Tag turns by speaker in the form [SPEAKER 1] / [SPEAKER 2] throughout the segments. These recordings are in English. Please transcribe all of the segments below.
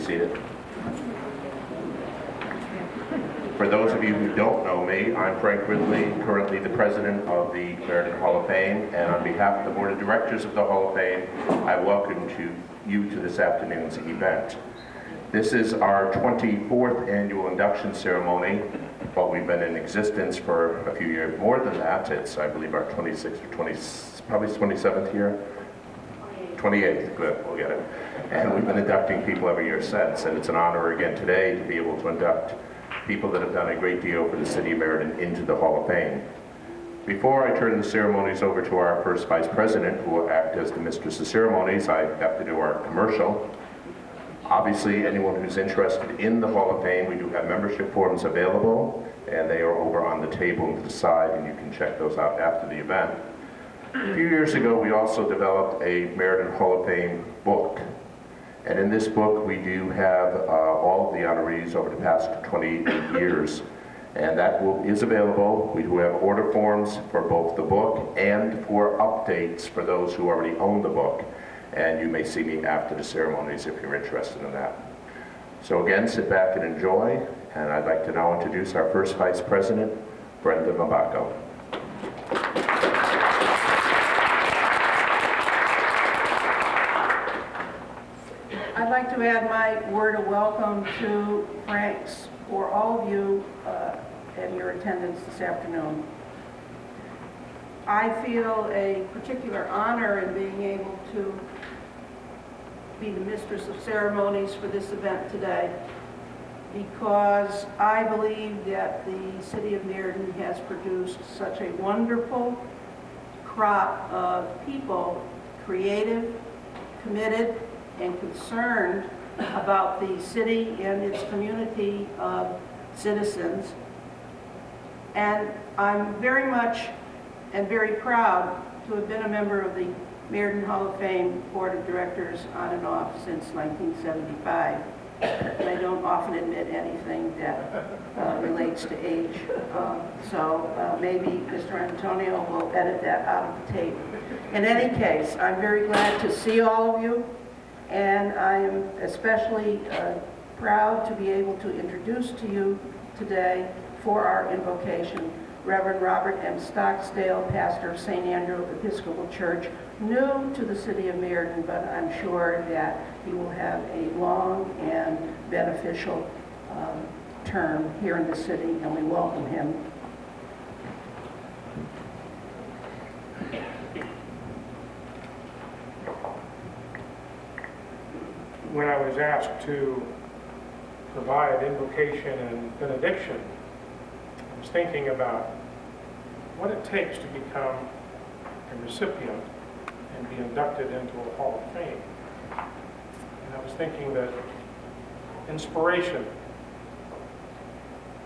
[SPEAKER 1] seated. For those of you who don't know me, I'm Frank Ridley, currently the president of the Meriden Hall of Fame, and on behalf of the board of directors of the Hall of Fame, I welcome you to this afternoon's event. This is our 24th annual induction ceremony, but we've been in existence for a few years more than that. It's, I believe, our 26th or 20, probably 27th year? 28th, good, we'll get it. And we've been inducting people every year since, and it's an honor again today to be able to induct people that have done a great deal for the city of Meriden into the Hall of Fame. Before I turn the ceremonies over to our first vice president, who will act as the mistress of ceremonies, I have to do our commercial. Obviously, anyone who's interested in the Hall of Fame, we do have membership forms available, and they are over on the table to the side, and you can check those out after the event. A few years ago, we also developed a Meriden Hall of Fame book. And in this book, we do have all of the honorees over the past 28 years. And that is available. We do have order forms for both the book and for updates for those who already own the book. And you may see me after the ceremonies if you're interested in that. So again, sit back and enjoy. And I'd like to now introduce our first vice president, Brenda Mabaco.
[SPEAKER 2] I'd like to add my word of welcome to Frank's for all of you and your attendance this afternoon. I feel a particular honor in being able to be the mistress of ceremonies for this event today, because I believe that the city of Meriden has produced such a wonderful crop of people, creative, committed, and concerned about the city and its community of citizens. And I'm very much and very proud to have been a member of the Meriden Hall of Fame Board of Directors on and off since 1975. And I don't often admit anything that relates to age. So maybe Mr. Antonio will edit that out of the tape. In any case, I'm very glad to see all of you. And I am especially proud to be able to introduce to you today for our invocation, Reverend Robert M. Stocksdale, pastor of St. Andrew Episcopal Church, new to the city of Meriden, but I'm sure that he will have a long and beneficial term here in the city, and we welcome him.
[SPEAKER 3] When I was asked to provide invocation and benediction, I was thinking about what it takes to become a recipient and be inducted into a Hall of Fame. And I was thinking that inspiration,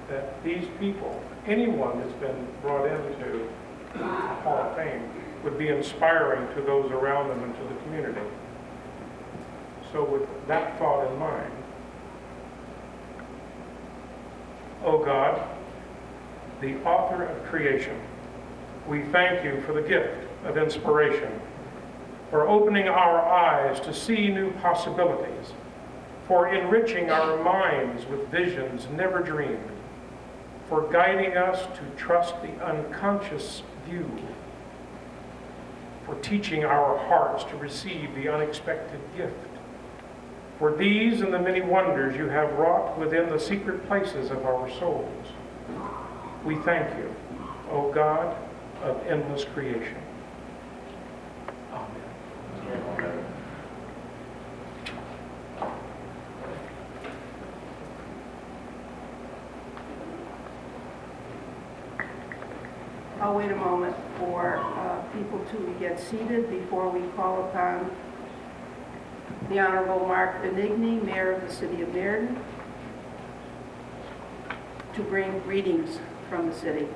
[SPEAKER 3] that these people, anyone that's been brought into the Hall of Fame, would be inspiring to those around them and to the community. So with that thought in mind, O God, the author of creation, we thank you for the gift of inspiration, for opening our eyes to see new possibilities, for enriching our minds with visions never dreamed, for guiding us to trust the unconscious view, for teaching our hearts to receive the unexpected gift. For these and the many wonders you have wrought within the secret places of our souls, we thank you, O God of endless creation. Amen.
[SPEAKER 2] I'll wait a moment for people to get seated before we call upon the Honorable Mark Benigni, Mayor of the City of Meriden, to bring greetings from the city.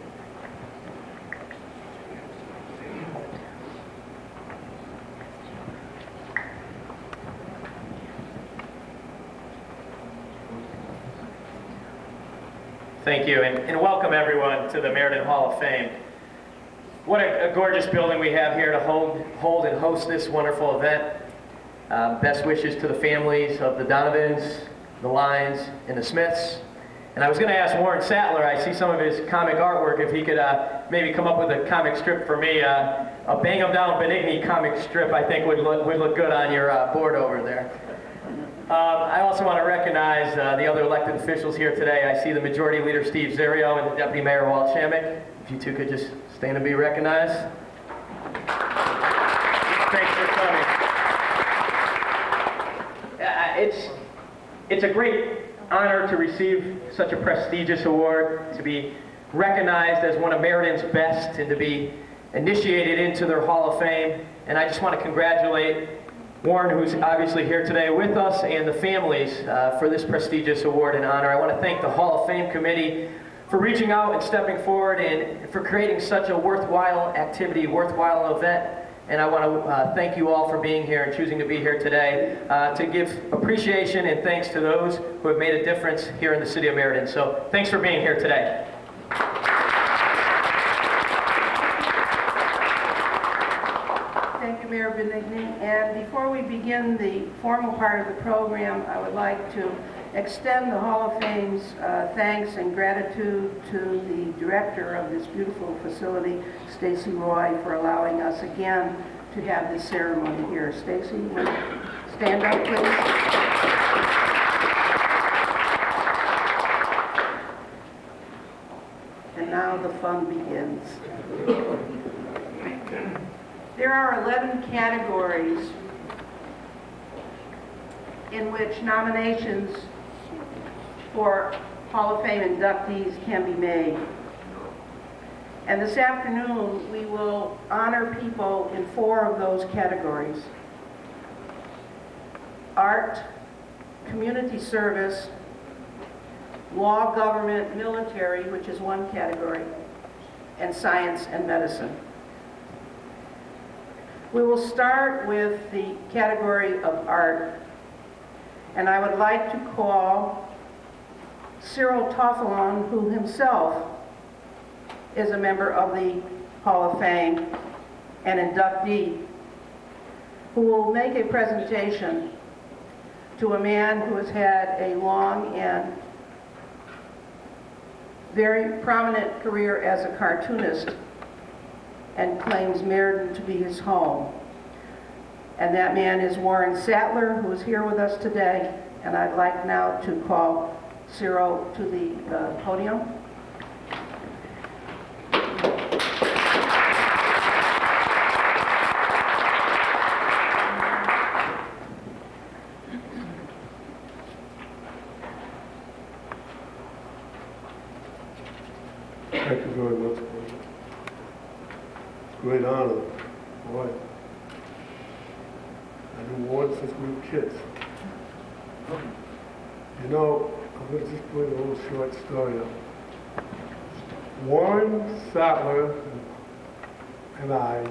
[SPEAKER 4] Thank you, and welcome everyone to the Meriden Hall of Fame. What a gorgeous building we have here to hold and host this wonderful event. Best wishes to the families of the Donovans the Lines, and the Smiths. And I was going to ask Warren Sattler, I see some of his comic artwork, if he could maybe come up with a comic strip for me. A Bang 'em Down Benigni comic strip, I think, would look good on your board over there. I also want to recognize the other elected officials here today. I see the Majority Leader Steve Zerio and the Deputy Mayor Walt Shamick. If you two could just stand and be recognized. Thanks for coming. It's a great honor to receive such a prestigious award, to be recognized as one of Meriden's best, and to be initiated into their Hall of Fame. And I just want to congratulate Warren, who's obviously here today with us, and the families for this prestigious award and honor. I want to thank the Hall of Fame committee for reaching out and stepping forward and for creating such a worthwhile activity, worthwhile event. And I want to thank you all for being here and choosing to be here today to give appreciation and thanks to those who have made a difference here in the city of Meriden. So thanks for being here today.
[SPEAKER 2] Thank you, Mayor Benigni. And before we begin the formal part of the program, I would like to extend the Hall of Fame's thanks and gratitude to the director of this beautiful facility, Stacy Roy, for allowing us again to have this ceremony here. Stacy, will you stand up, please? And now the fun begins. There are 11 categories in which nominations for Hall of Fame inductees can be made. And this afternoon, we will honor people in 4 of those categories: art, community service, law, government, military, which is 1 category, and science and medicine. We will start with the category of art, and I would like to call Cyril Toffelon, who himself is a member of the Hall of Fame, an inductee, who will make a presentation to a man who has had a long and very prominent career as a cartoonist and claims Meriden to be his home. And that man is Warren Sattler, who is here with us today. And I'd like now to call Cyril to the podium.
[SPEAKER 5] Thank you very much. Great honor. Boy, I've been Warren since we were kids. You know, I'm going to just bring a little short story up. Warren Sattler and I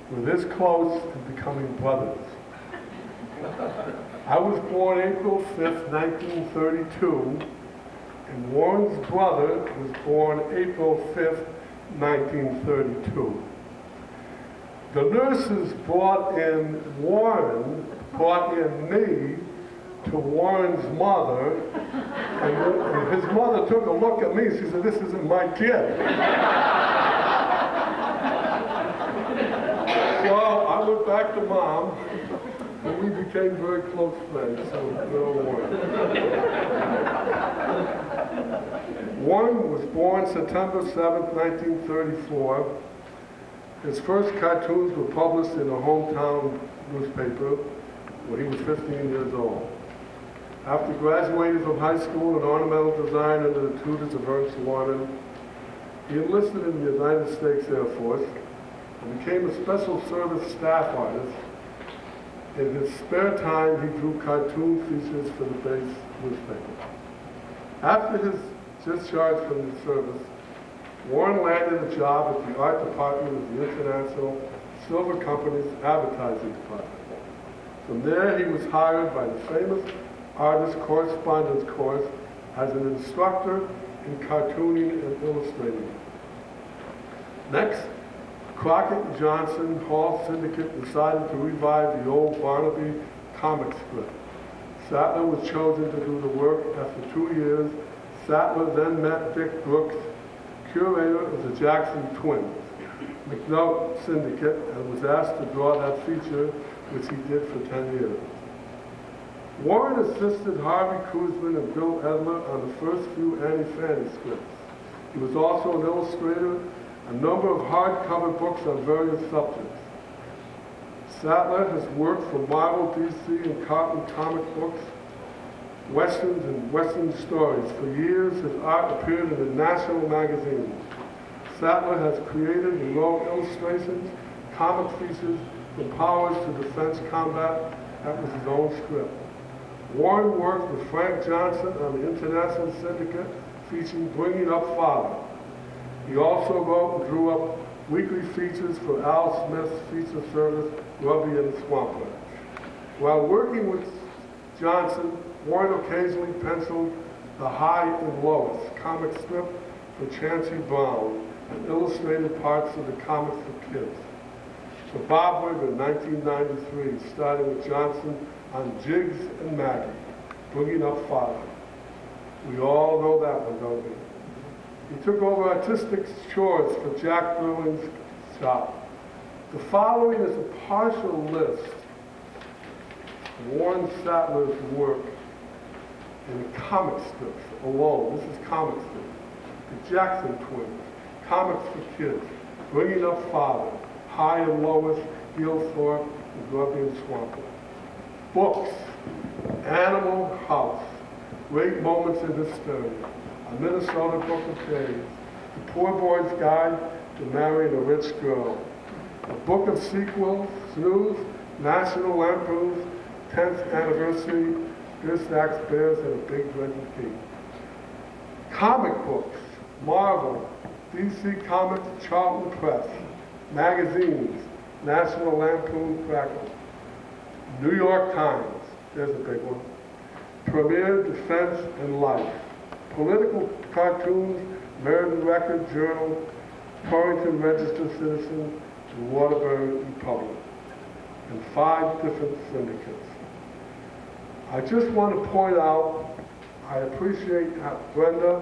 [SPEAKER 5] were this close to becoming brothers. I was born April 5th, 1932, and Warren's brother was born April 5th, 1932. The nurses brought in me to Warren's mother, and his mother took a look at me. She said, "This isn't my kid." So I went back to Mom, and we became very close friends. So Warren was born September 7th, 1934. His first cartoons were published in a hometown newspaper when he was 15 years old. After graduating from high school in ornamental design under the tutors of Ernst Warren, he enlisted in the United States Air Force and became a special service staff artist. In his spare time, he drew cartoon features for the base newspaper. After his discharge from the service, Warren landed a job at the art department of the International Silver Company's advertising department. From there, he was hired by the famous Artist Correspondence Course as an instructor in cartooning and illustrating. Next, Crockett and Johnson Hall Syndicate decided to revive the old Barnaby comic strip. Sattler was chosen to do the work. After 2 years, Sattler then met Dick Brooks, curator of the Jackson Twins, McNutt Syndicate, and was asked to draw that feature, which he did for 10 years. Warren assisted Harvey Kruzman and Bill Edler on the first few Annie Fanny scripts. He was also an illustrator, a number of hardcover books on various subjects. Sattler has worked for Marvel, DC, and Cartoon comic books, westerns, and western stories. For years, his art appeared in the national magazines. Sattler has created and wrote illustrations, comic features, from Powers to Defense Combat. That was his own script. Warren worked with Frank Johnson on the International Syndicate featuring Bringing Up Father. He also wrote and drew up weekly features for Al Smith's feature service, Grubby and the Swamp Rat. While working with Johnson, Warren occasionally penciled the High and Lois comic strip for Chancey Brown and illustrated parts of the comics for kids. For Bob Wigger in 1993, starting with Johnson on Jiggs and Maggie, Bringing Up Father. We all know that one, don't we? He took over artistic chores for Jack Berlin's shop. The following is a partial list of Warren Sattler's work in comic strips alone. This is comic strips. The Jackson Twins, comics for kids, Bringing Up Father, High and Lois, Gilthorpe, and Grubby and Swamp. Books, Animal House, Great Moments in History, A Minnesota Book of Days, The Poor Boy's Guide to Marrying a Rich Girl, A Book of Sequels, Snooze, National Lampoon's 10th Anniversary, Dear Sacks Bears, and A Big Drinking Tea. Comic books, Marvel, DC Comics, Charlton Press, magazines, National Lampoon Crackle, New York Times, there's a big one, Premier, Defense, and Life, political cartoons, Meriden Record Journal, Torrington Register Citizen, and Waterbury Republic, and 5 different syndicates. I just want to point out, I appreciate Brenda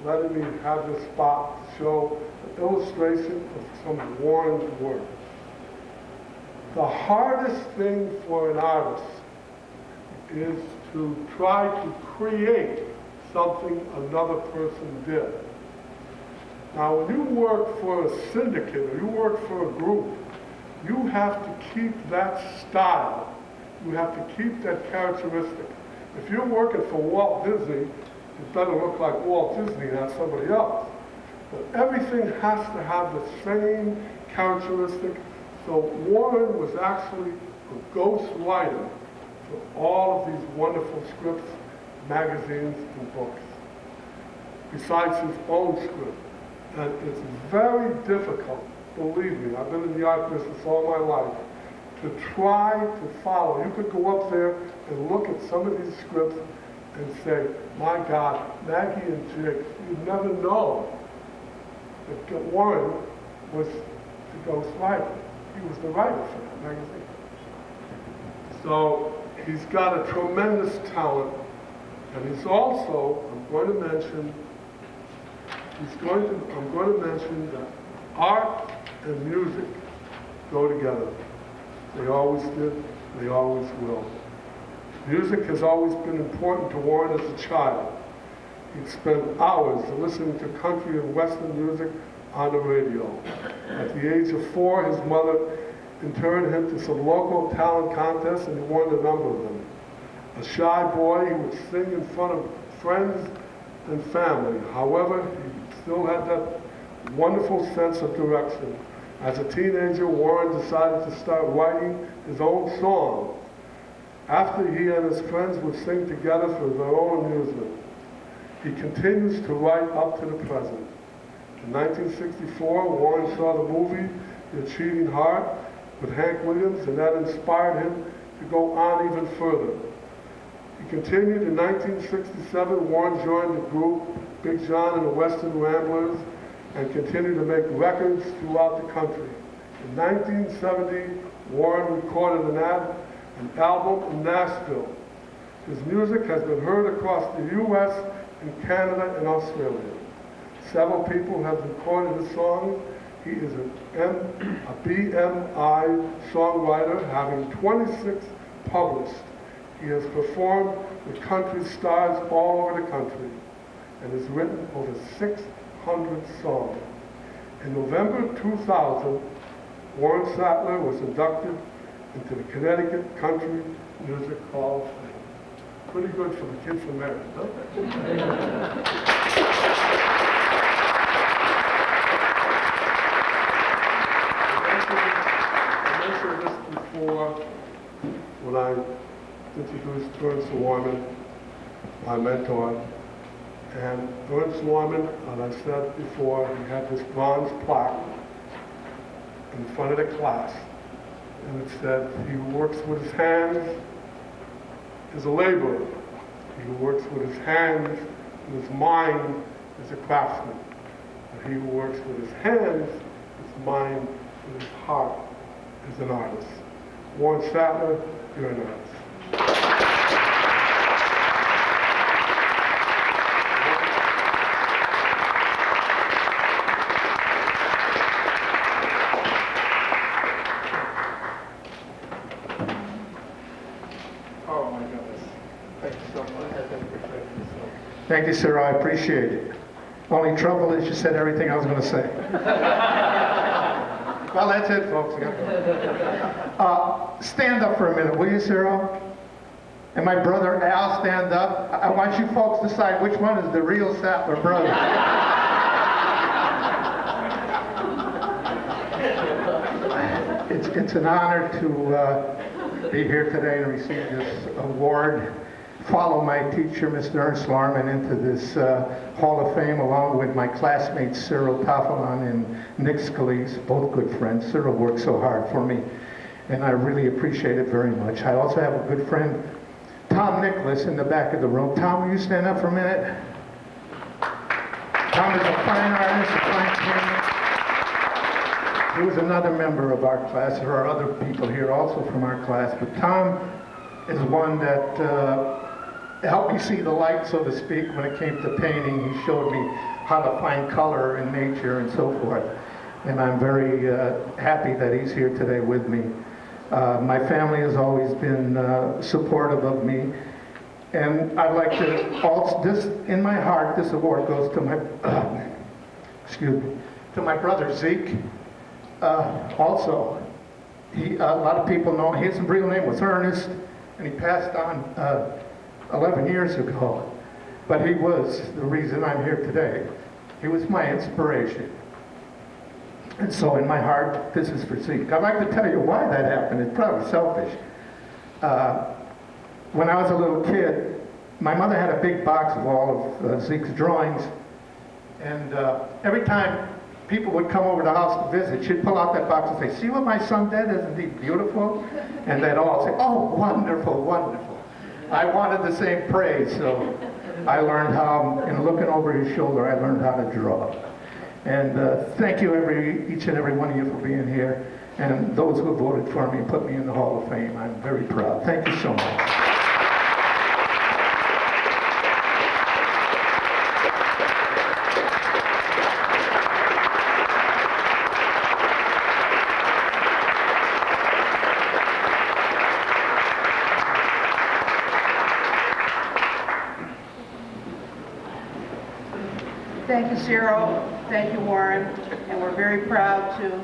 [SPEAKER 5] letting me have this spot to show an illustration of some of Warren's work. The hardest thing for an artist is to try to create something another person did. Now, when you work for a syndicate or you work for a group, you have to keep that style. You have to keep that characteristic. If you're working for Walt Disney, it better look like Walt Disney, not somebody else. But everything has to have the same characteristic. So Warren was actually a ghost writer for all of these wonderful scripts, magazines, and books, besides his own script. And it's very difficult, believe me, I've been in the art business all my life, to try to follow. You could go up there and look at some of these scripts and say, my God, Maggie and Jig, you'd never know that Warren was the ghost writer. He was the writer for that magazine. So he's got a tremendous talent, and he's also, I'm going to mention that art and music go together. They always did, they always will. Music has always been important to Warren as a child. He'd spend hours listening to country and western music on the radio. At the age of 4, his mother interned him to some local talent contests, and he won a number of them. A shy boy, he would sing in front of friends and family. However, he still had that wonderful sense of direction. As a teenager, Warren decided to start writing his own songs. After he and his friends would sing together for their own amusement. He continues to write up to the present. In 1964, Warren saw the movie The Achieving Heart with Hank Williams, and that inspired him to go on even further. He continued in 1967. Warren joined the group Big John and the Western Ramblers and continued to make records throughout the country. In 1970, Warren recorded an album in Nashville. His music has been heard across the U.S. and Canada and Australia. Several people have recorded his songs. He is a BMI songwriter, having 26 published. He has performed with country stars all over the country and has written over 600 songs. In November 2000, Warren Sattler was inducted into the Connecticut Country Music Hall of Fame. Pretty good for the kid from Meriden, huh? I mentioned this before when I introduced Ernst Warman, my mentor. And Ernst Warman, as I said before, he had this bronze plaque in front of the class. And it said, he who works with his hands is a laborer. He who works with his hands and his mind is a craftsman. But he who works with his hands, his mind, and his heart is an artist. Warren Sattler, you're an artist.
[SPEAKER 6] Thank you, sir. I appreciate it. Only trouble is you said everything I was going to say. Well, that's it, folks. Stand up for a minute, will you, Cyril? And my brother Al, stand up. I want you folks to decide which one is the real Sattler brother. It's an honor to be here today and receive this award. Follow my teacher, Mr. Ernst Larman, into this Hall of Fame along with my classmates Cyril Tafalon and Nick Scalise, both good friends. Cyril worked so hard for me, and I really appreciate it very much. I also have a good friend, Tom Nicholas, in the back of the room. Tom, will you stand up for a minute? Tom is a fine artist, a fine pianist. He was another member of our class. There are other people here also from our class, but Tom is one that helped me see the light, so to speak, when it came to painting. He showed me how to find color in nature and so forth. And I'm very happy that he's here today with me. My family has always been supportive of me. And I'd like to also, in my heart, this award goes to my, to my brother Zeke. Also, a lot of people know his real name was Ernest, and he passed on 11 years ago. But he was the reason I'm here today. He was my inspiration. And so in my heart, this is for Zeke. I'd like to tell you why that happened. It's probably selfish. When I was a little kid, my mother had a big box of all of Zeke's drawings. And every time people would come over to the house to visit, she'd pull out that box and say, "See what my son did? Isn't he beautiful?" And they'd all say, "Oh, wonderful, wonderful." I wanted the same praise, so I learned how, in looking over his shoulder, I learned how to draw. And thank you, each and every one of you, for being here. And those who voted for me and put me in the Hall of Fame, I'm very proud. Thank you so much.
[SPEAKER 2] Thank you, Cyril. Thank you, Warren. And we're very proud to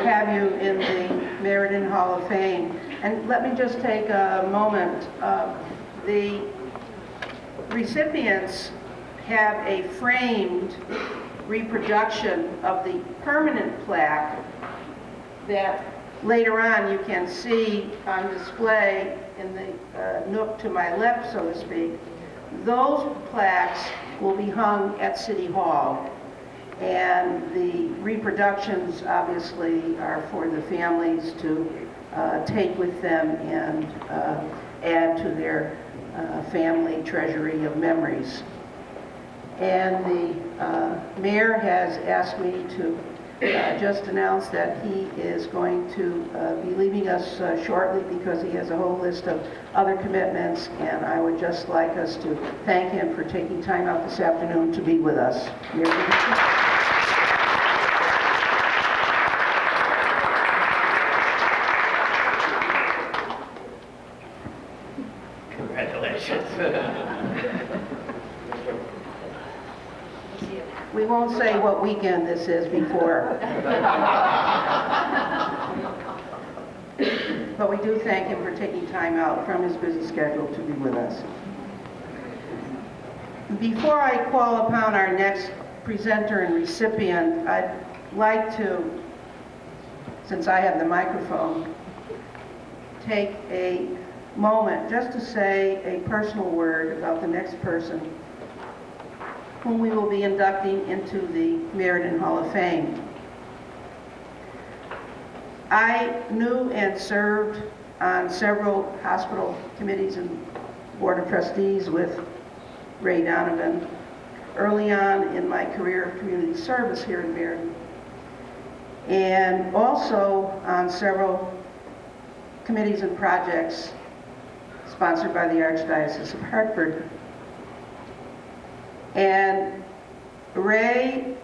[SPEAKER 2] have you in the Meriden Hall of Fame. And let me just take a moment. The recipients have a framed reproduction of the permanent plaque that later on you can see on display in the nook to my left, so to speak. Those plaques will be hung at City Hall, and the reproductions obviously are for the families to take with them and add to their family treasury of memories. And the mayor has asked me to just announced that he is going to be leaving us shortly because he has a whole list of other commitments, and I would just like us to thank him for taking time out this afternoon to be with us.
[SPEAKER 4] Congratulations.
[SPEAKER 2] We won't say what weekend this is before. But we do thank him for taking time out from his busy schedule to be with us. Before I call upon our next presenter and recipient, I'd like to, since I have the microphone, take a moment just to say a personal word about the next person whom we will be inducting into the Meriden Hall of Fame. I knew and served on several hospital committees and board of trustees with Ray Donovan early on in my career of community service here in Meriden, and also on several committees and projects sponsored by the Archdiocese of Hartford. And Ray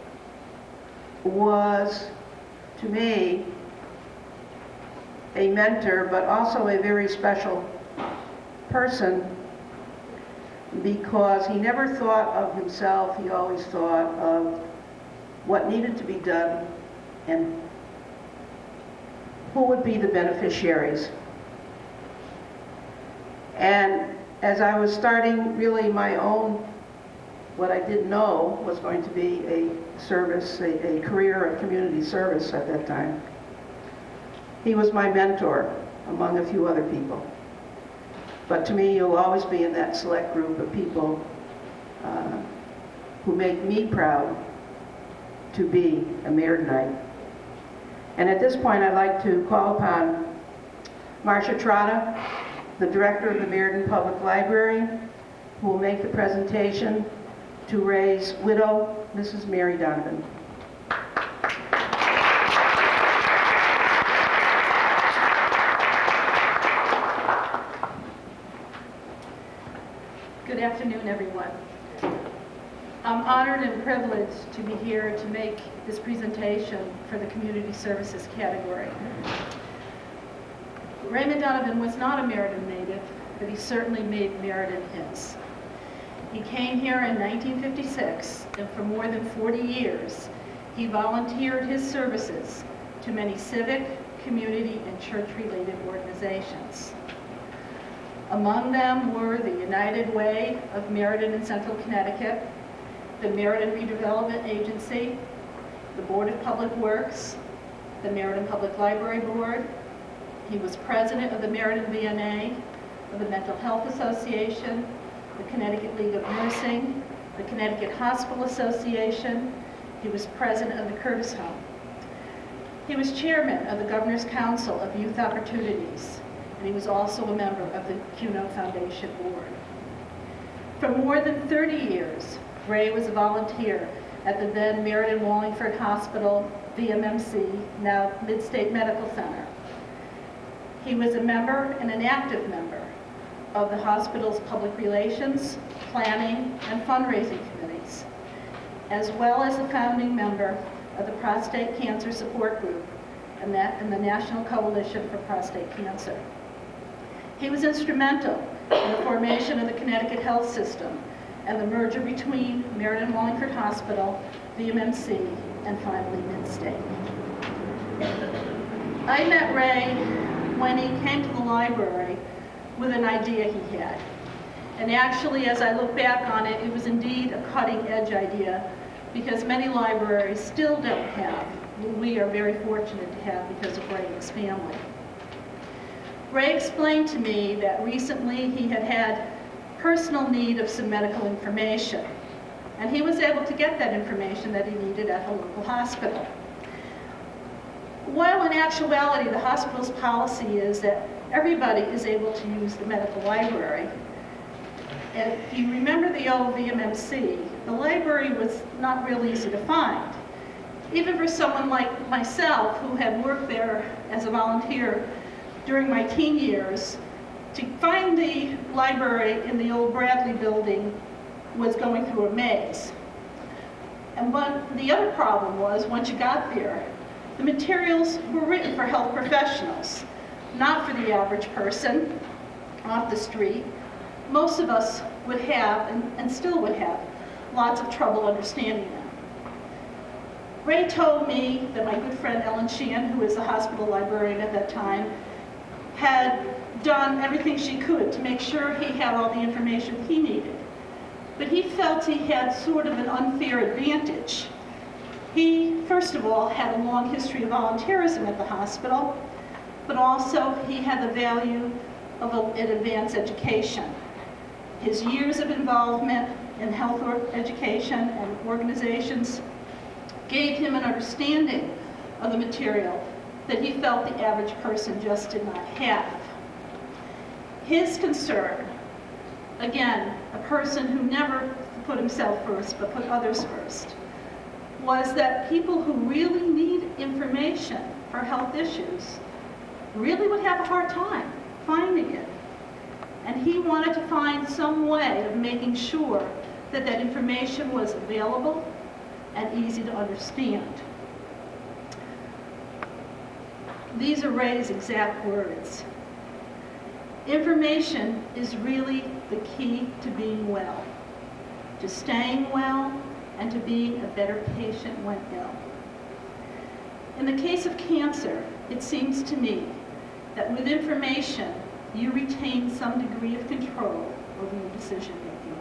[SPEAKER 2] was, to me, a mentor, but also a very special person, because he never thought of himself. He always thought of what needed to be done and who would be the beneficiaries. And as I was starting really my own, what I didn't know was going to be a service, a career of community service at that time, he was my mentor among a few other people. But to me, you'll always be in that select group of people who make me proud to be a Meridenite. And at this point, I'd like to call upon Marcia Trotta, the director of the Meriden Public Library, who will make the presentation to Ray's widow, Mrs. Mary Donovan.
[SPEAKER 7] Good afternoon, everyone. I'm honored and privileged to be here to make this presentation for the Community Services category. Raymond Donovan was not a Meriden native, but he certainly made Meriden his. He came here in 1956, and for more than 40 years, he volunteered his services to many civic, community, and church-related organizations. Among them were the United Way of Meriden and Central Connecticut, the Meriden Redevelopment Agency, the Board of Public Works, the Meriden Public Library Board. He was president of the Meriden VNA, of the Mental Health Association, the Connecticut League of Nursing, the Connecticut Hospital Association. He was president of the Curtis Home. He was chairman of the Governor's Council of Youth Opportunities, and he was also a member of the CUNO Foundation Board. For more than 30 years, Ray was a volunteer at the then Meriden Wallingford Hospital, VMMC, now Mid-State Medical Center. He was a member and an active member of the hospital's public relations, planning, and fundraising committees, as well as a founding member of the Prostate Cancer Support Group and the National Coalition for Prostate Cancer. He was instrumental in the formation of the Connecticut health system and the merger between Meriden Wallingford Hospital, VMMC, and finally Mid-State. I met Ray when he came to the library with an idea he had. And actually, as I look back on it, it was indeed a cutting-edge idea, because many libraries still don't have what we are very fortunate to have because of Ray and his family. Ray explained to me that recently he had had personal need of some medical information, and he was able to get that information that he needed at a local hospital. While in actuality the hospital's policy is that everybody is able to use the medical library, and if you remember the old VMMC, the library was not real easy to find. Even for someone like myself who had worked there as a volunteer during my teen years, to find the library in the old Bradley building was going through a maze. And the other problem was, once you got there, the materials were written for health professionals, not for the average person off the street. Most of us would have, and still would have, lots of trouble understanding them. Ray told me that my good friend Ellen Sheehan, who was the hospital librarian at that time, had done everything she could to make sure he had all the information he needed. But he felt he had sort of an unfair advantage. He, first of all, had a long history of volunteerism at the hospital, but also he had the value of an advanced education. His years of involvement in health education and organizations gave him an understanding of the material that he felt the average person just did not have. His concern, again, a person who never put himself first but put others first, was that people who really need information for health issues really would have a hard time finding it. And he wanted to find some way of making sure that that information was available and easy to understand. These are Ray's exact words. Information is really the key to being well, to staying well, and to being a better patient when ill. In the case of cancer, it seems to me that with information, you retain some degree of control over your decision making.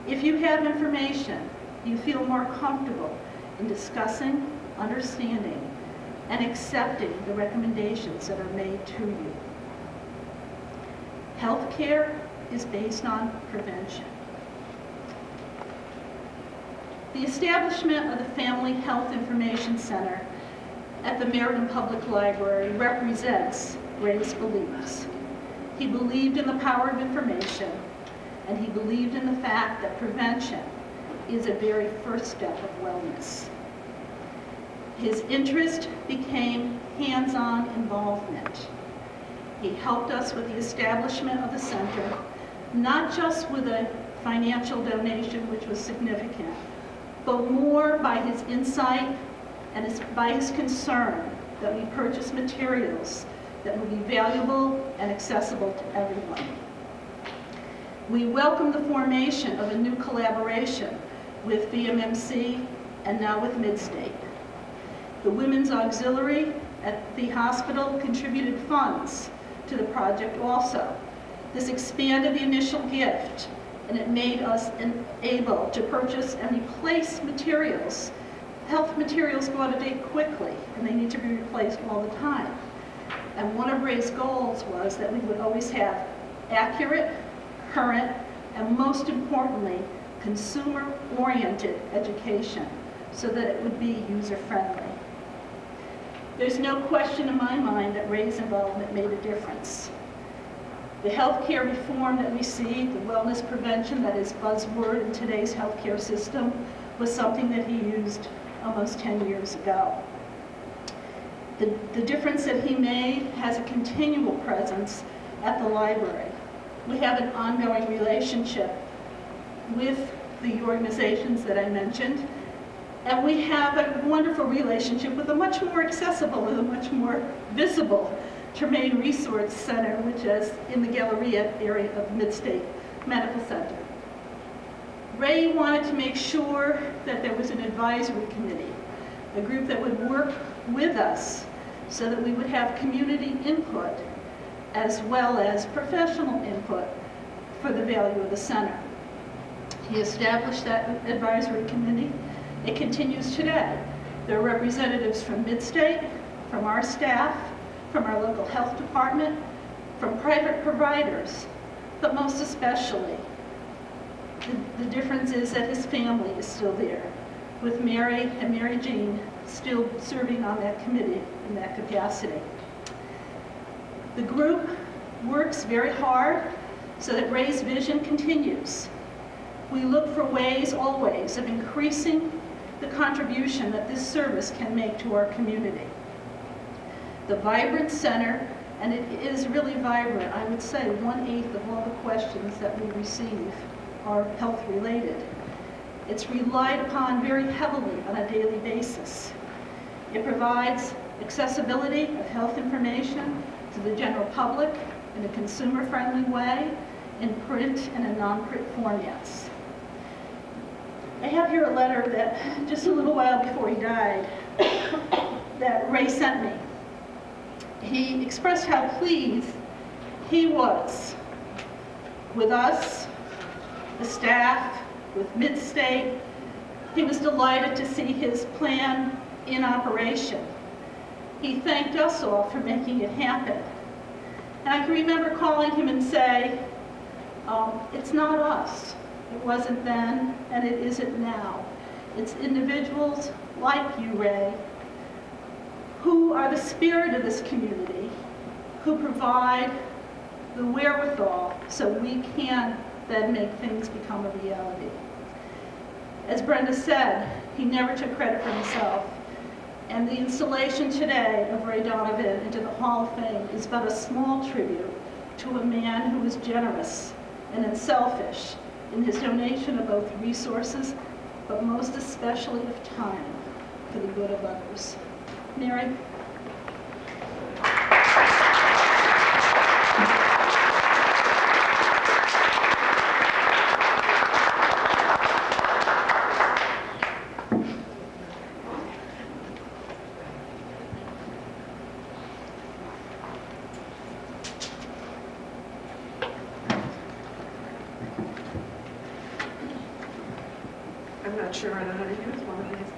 [SPEAKER 7] If you have information, you feel more comfortable in discussing, understanding, and accepting the recommendations that are made to you. Healthcare is based on prevention. The establishment of the Family Health Information Center at the Meriden Public Library represents Ray's beliefs. He believed in the power of information, and he believed in the fact that prevention is a very first step of wellness. His interest became hands-on involvement. He helped us with the establishment of the center, not just with a financial donation, which was significant, but more by his insight and by his concern that we purchase materials that would be valuable and accessible to everyone. We welcome the formation of a new collaboration with VMMC and now with Midstate. The Women's Auxiliary at the hospital contributed funds to the project also. This expanded the initial gift, and it made us able to purchase and replace materials. Health materials go out of date quickly, and they need to be replaced all the time. And one of Ray's goals was that we would always have accurate, current, and most importantly, consumer-oriented education so that it would be user-friendly. There's no question in my mind that Ray's involvement made a difference. The healthcare reform that we see, the wellness prevention that is buzzword in today's healthcare system, was something that he used almost 10 years ago. The difference that he made has a continual presence at the library. We have an ongoing relationship with the organizations that I mentioned, and we have a wonderful relationship with a much more accessible and a much more visible Tremaine Resource Center, which is in the Galleria area of Midstate Medical Center. Ray wanted to make sure that there was an advisory committee, a group that would work with us so that we would have community input as well as professional input for the value of the center. He established that advisory committee. It continues today. There are representatives from Midstate, from our staff, from our local health department, from private providers, but most especially, the difference is that his family is still there, with Mary and Mary Jean still serving on that committee in that capacity. The group works very hard so that Ray's vision continues. We look for ways, always, of increasing the contribution that this service can make to our community. The vibrant center, and it is really vibrant, I would say 1/8 of all the questions that we receive are health-related. It's relied upon very heavily on a daily basis. It provides accessibility of health information to the general public in a consumer-friendly way, in print and in non-print formats. I have here a letter that, just a little while before he died, that Ray sent me. He expressed how pleased he was with us, the staff, with Midstate. He was delighted to see his plan in operation. He thanked us all for making it happen. And I can remember calling him and say, it's not us. It wasn't then, and it isn't now. It's individuals like you, Ray, who are the spirit of this community, who provide the wherewithal so we can then make things become a reality. As Brenda said, he never took credit for himself. And the installation today of Ray Donovan into the Hall of Fame is but a small tribute to a man who was generous and unselfish in his donation of both resources, but most especially of time for the good of others. Mary?
[SPEAKER 8] I'm not sure I know how to use one of these.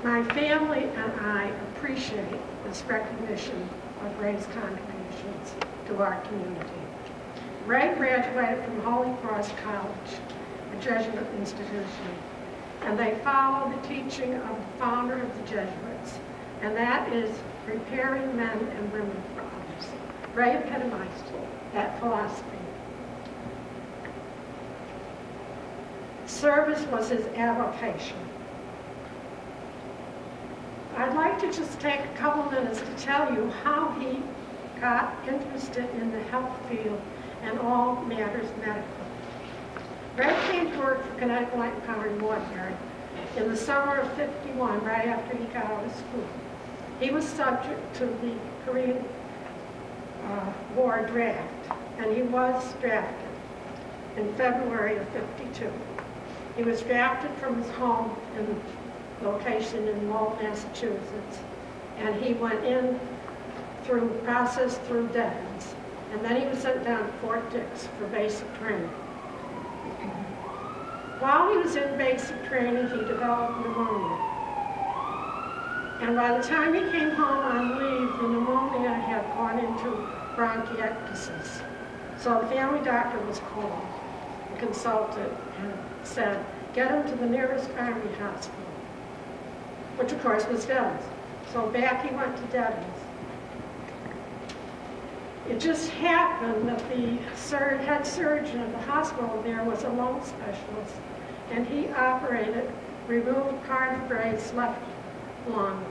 [SPEAKER 8] My family and I appreciate this recognition of Ray's contributions to our community. Ray graduated from Holy Cross College, a Jesuit institution, and they follow the teaching of the founder of the Jesuits, and that is preparing men and women for others. Ray epitomized that philosophy. Service was his avocation. I'd like to just take a couple minutes to tell you how he got interested in the health field and all matters medical. Ray came to work for Connecticut Light and Power Military in the summer of '51, right after he got out of school. He was subject to the Korean War draft, and he was drafted in February of '52. He was drafted from his home in location in Lowell, Massachusetts, and he went in through Devens, and then he was sent down to Fort Dix for basic training. While he was in basic training, he developed pneumonia. And by the time he came home on leave, the pneumonia had gone into bronchiectasis. So the family doctor was called and consulted and said, get him to the nearest army hospital, which of course was Devens. So back he went to Devens. It just happened that the head surgeon of the hospital there was a lung specialist, and he removed part of Ray's left lung.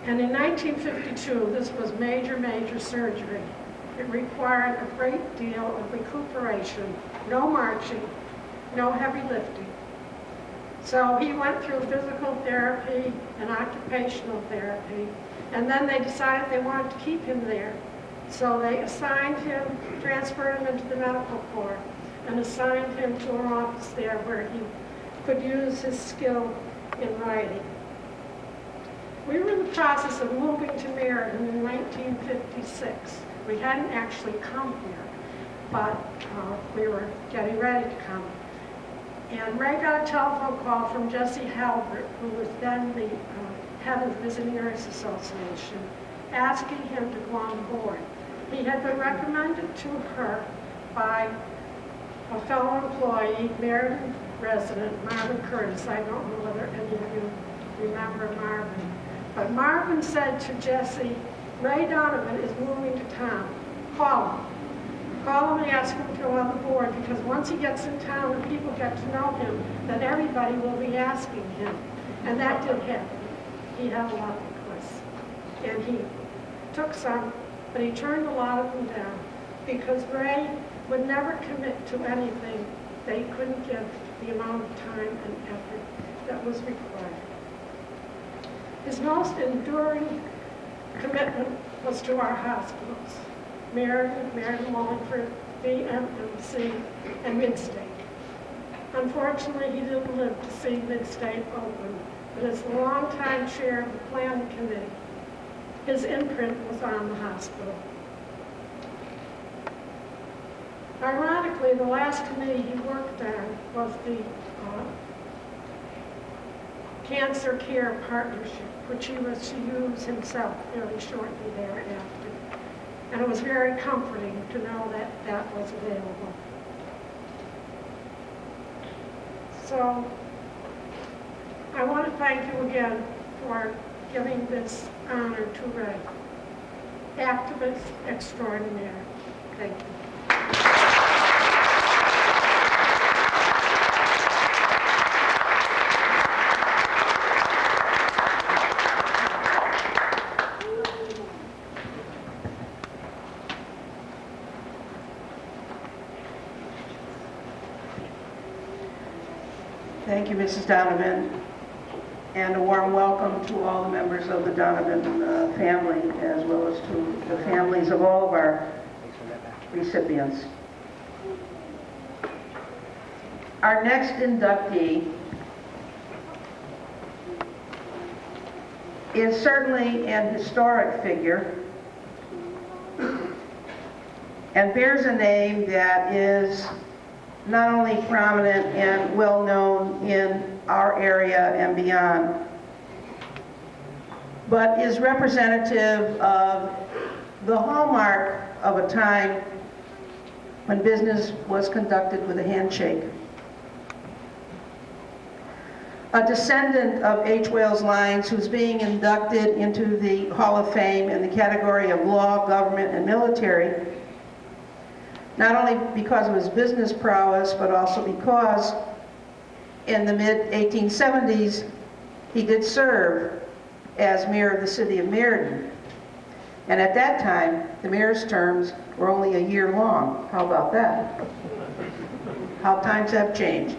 [SPEAKER 8] And in 1952, this was major surgery. It required a great deal of recuperation, no marching, no heavy lifting. So he went through physical therapy and occupational therapy, and then they decided they wanted to keep him there. So they assigned him, transferred him into the medical corps, and assigned him to an office there where he could use his skill in writing. We were in the process of moving to Meriden in 1956. We hadn't actually come here, but we were getting ready to come. And Ray got a telephone call from Jessie Halbert, who was then the head of the Visiting Nurse Association, asking him to go on board. He had been recommended to her by a fellow employee, Meriden resident, Marvin Curtis. I don't know whether any of you remember Marvin. But Marvin said to Jessie, Ray Donovan is moving to town. Call him. Call him and ask him to go on the board, because once he gets in town and people get to know him, then everybody will be asking him. And that did happen. He had a lot of requests. And he took some, but he turned a lot of them down, because Ray would never commit to anything that he couldn't give the amount of time and effort that was required. His most enduring commitment was to our hospitals, Meriden, Wallingford, VMMC, and Midstate. Unfortunately, he didn't live to see Midstate open, but as the longtime chair of the planning committee, his imprint was on the hospital. Ironically, the last committee he worked on was the Cancer Care Partnership, which he was to use himself fairly shortly thereafter. And it was very comforting to know that that was available. So I want to thank you again for giving this honor to Ray. Activist extraordinaire. Thank you.
[SPEAKER 2] Thank you, Mrs. Donovan, and a warm welcome to all the members of the Donovan family, as well as to the families of all of our recipients. Our next inductee is certainly an historic figure and bears a name that is not only prominent and well known in our area and beyond, but is representative of the hallmark of a time when business was conducted with a handshake. A descendant of H. Wales Lyons, who's being inducted into the Hall of Fame in the category of law, government, and military, not only because of his business prowess, but also because in the mid-1870s, he did serve as mayor of the city of Meriden. And at that time, the mayor's terms were only a year long. How about that? How times have changed.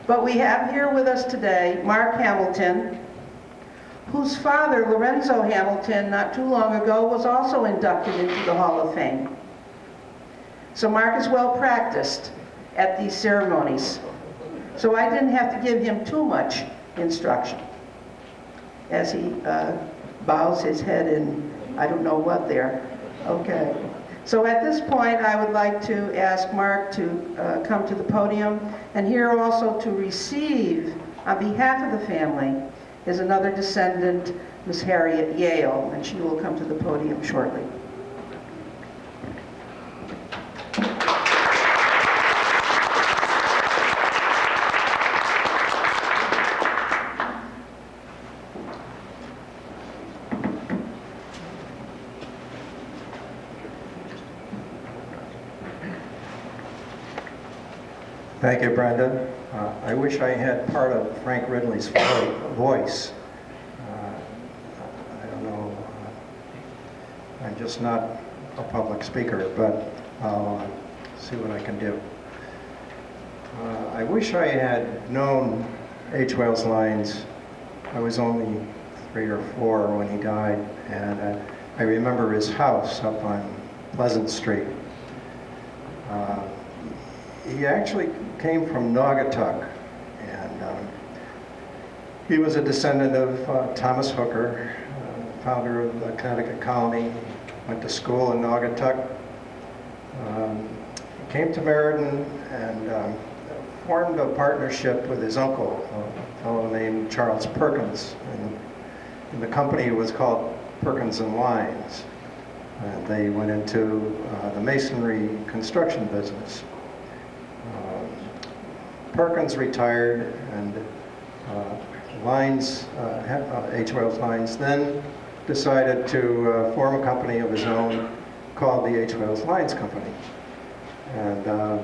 [SPEAKER 2] But we have here with us today Mark Hamilton, whose father, Lorenzo Hamilton, not too long ago, was also inducted into the Hall of Fame. So Mark is well practiced at these ceremonies. So I didn't have to give him too much instruction as he bows his head in I don't know what there. Okay. So at this point, I would like to ask Mark to come to the podium, and here also to receive, on behalf of the family, is another descendant, Miss Harriet Yale, and she will come to the podium shortly.
[SPEAKER 9] Thank you, Brenda. I wish I had part of Frank Ridley's voice. I don't know. I'm just not a public speaker, but I'll see what I can do. I wish I had known H. Wales Lyons. I was only 3 or 4 when he died, and I remember his house up on Pleasant Street. He actually came from Naugatuck, and he was a descendant of Thomas Hooker, founder of the Connecticut Colony. Went to school in Naugatuck. He came to Meriden and formed a partnership with his uncle, a fellow named Charles Perkins, and the company was called Perkins and Lyons. And they went into the masonry construction business. Perkins retired, and Lyons, H. Wales Lyons, then decided to form a company of his own called the H. Wells Lines Company, and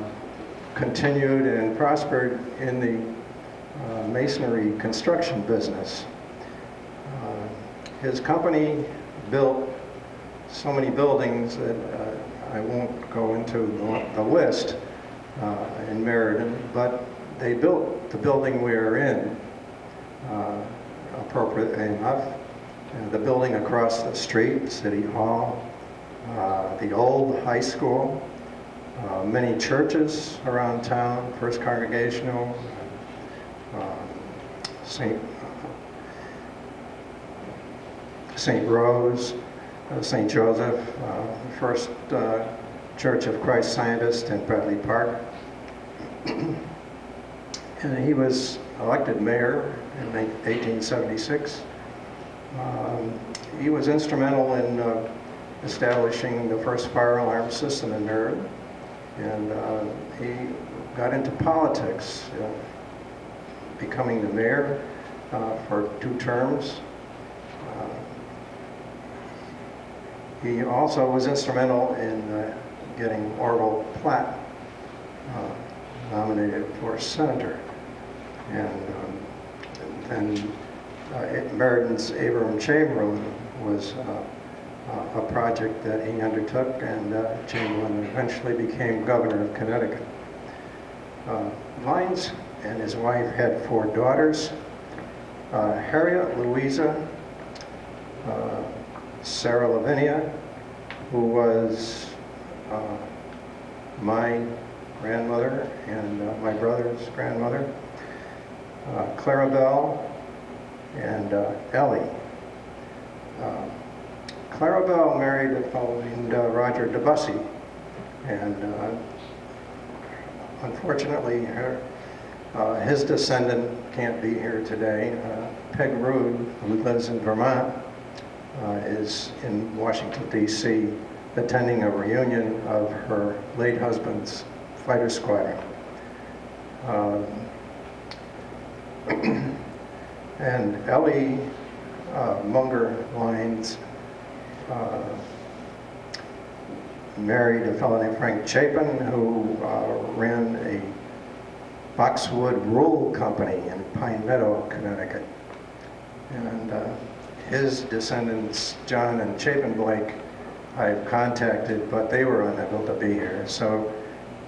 [SPEAKER 9] continued and prospered in the masonry construction business. His company built so many buildings that I won't go into the list in Meriden, but they built the building we are in appropriately enough. The building across the street, City Hall, the old high school, many churches around town, First Congregational, St. Rose, St. Joseph, First Church of Christ Scientist in Bradley Park. And he was elected mayor in 1876. He was instrumental in establishing the first fire alarm system in Meriden, and he got into politics, becoming the mayor for 2 terms. He also was instrumental in getting Orville Platt nominated for senator. And then Meriden's Abram Chamberlain was a project that he undertook, and Chamberlain eventually became governor of Connecticut. Lines and his wife had 4 daughters, Harriet, Louisa, Sarah Lavinia, who was my grandmother and my brother's grandmother, Clarabelle, and Ellie. Clarabelle married a fellow named Roger DeBussy, and unfortunately his descendant can't be here today. Peg Rude, who lives in Vermont, is in Washington, D.C., attending a reunion of her late husband's fighter squadron. And Ellie Munger Lines married a fellow named Frank Chapin, who ran a boxwood roll company in Pine Meadow, Connecticut. And his descendants, John and Chapin Blake, I've contacted, but they were unable to be here. So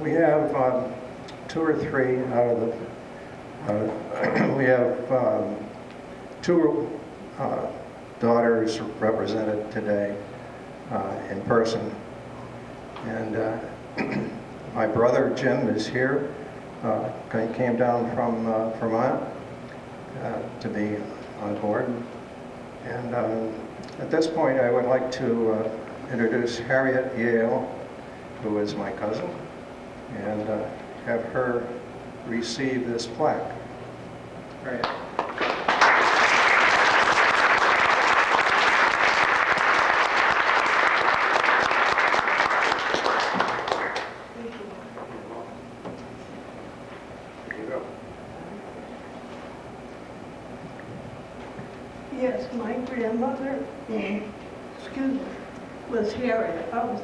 [SPEAKER 9] we have 2 or 3 out of the, we have 2 daughters represented today in person. And my brother Jim is here. He came down from Vermont to be on board. And at this point, I would like to introduce Harriet Yale, who is my cousin, and have her receive this plaque. Harriet.
[SPEAKER 8] Yes, my grandmother, was Harriet. I was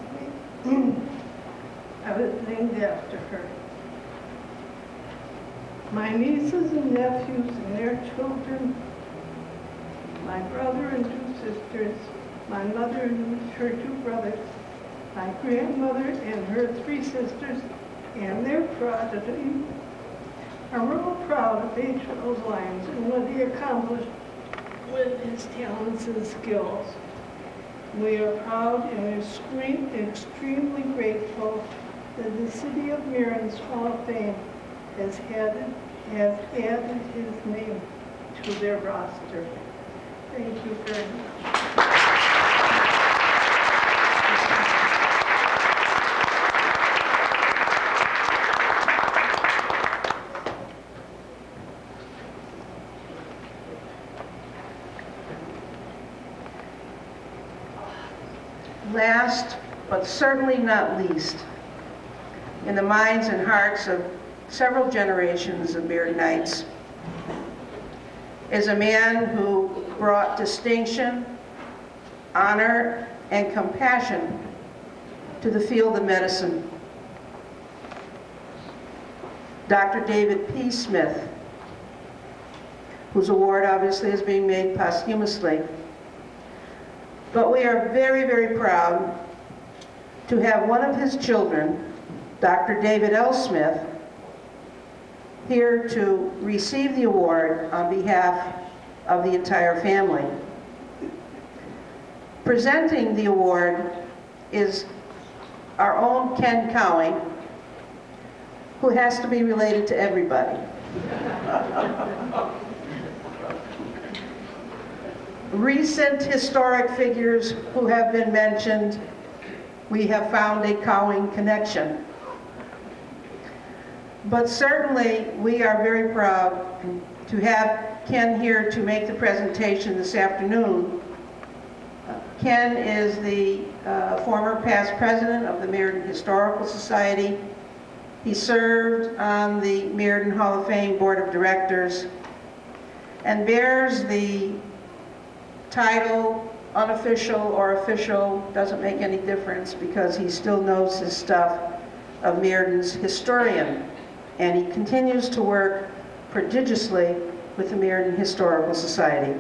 [SPEAKER 8] named after her. My nieces and nephews and their children, my brother and 2 sisters, my mother and her 2 brothers, my grandmother and her 3 sisters, and their progeny. I'm real proud of H. Wells Lines and what he accomplished with his talents and skills. We are proud and extremely grateful that the City of Meriden's Hall of Fame has added his name to their roster. Thank you very much.
[SPEAKER 2] Last, but certainly not least, in the minds and hearts of several generations of Meridenites, is a man who brought distinction, honor, and compassion to the field of medicine. Dr. David P. Smith, whose award obviously is being made posthumously. But we are very, very proud to have one of his children, Dr. David L. Smith, here to receive the award on behalf of the entire family. Presenting the award is our own Ken Cowing, who has to be related to everybody. Recent historic figures who have been mentioned, we have found a Cowing connection. But certainly, we are very proud to have Ken here to make the presentation this afternoon. Ken is the former past president of the Meriden Historical Society. He served on the Meriden Hall of Fame Board of Directors and bears the title, unofficial or official, doesn't make any difference because he still knows his stuff, of Meriden's historian. And he continues to work prodigiously with the Meriden Historical Society.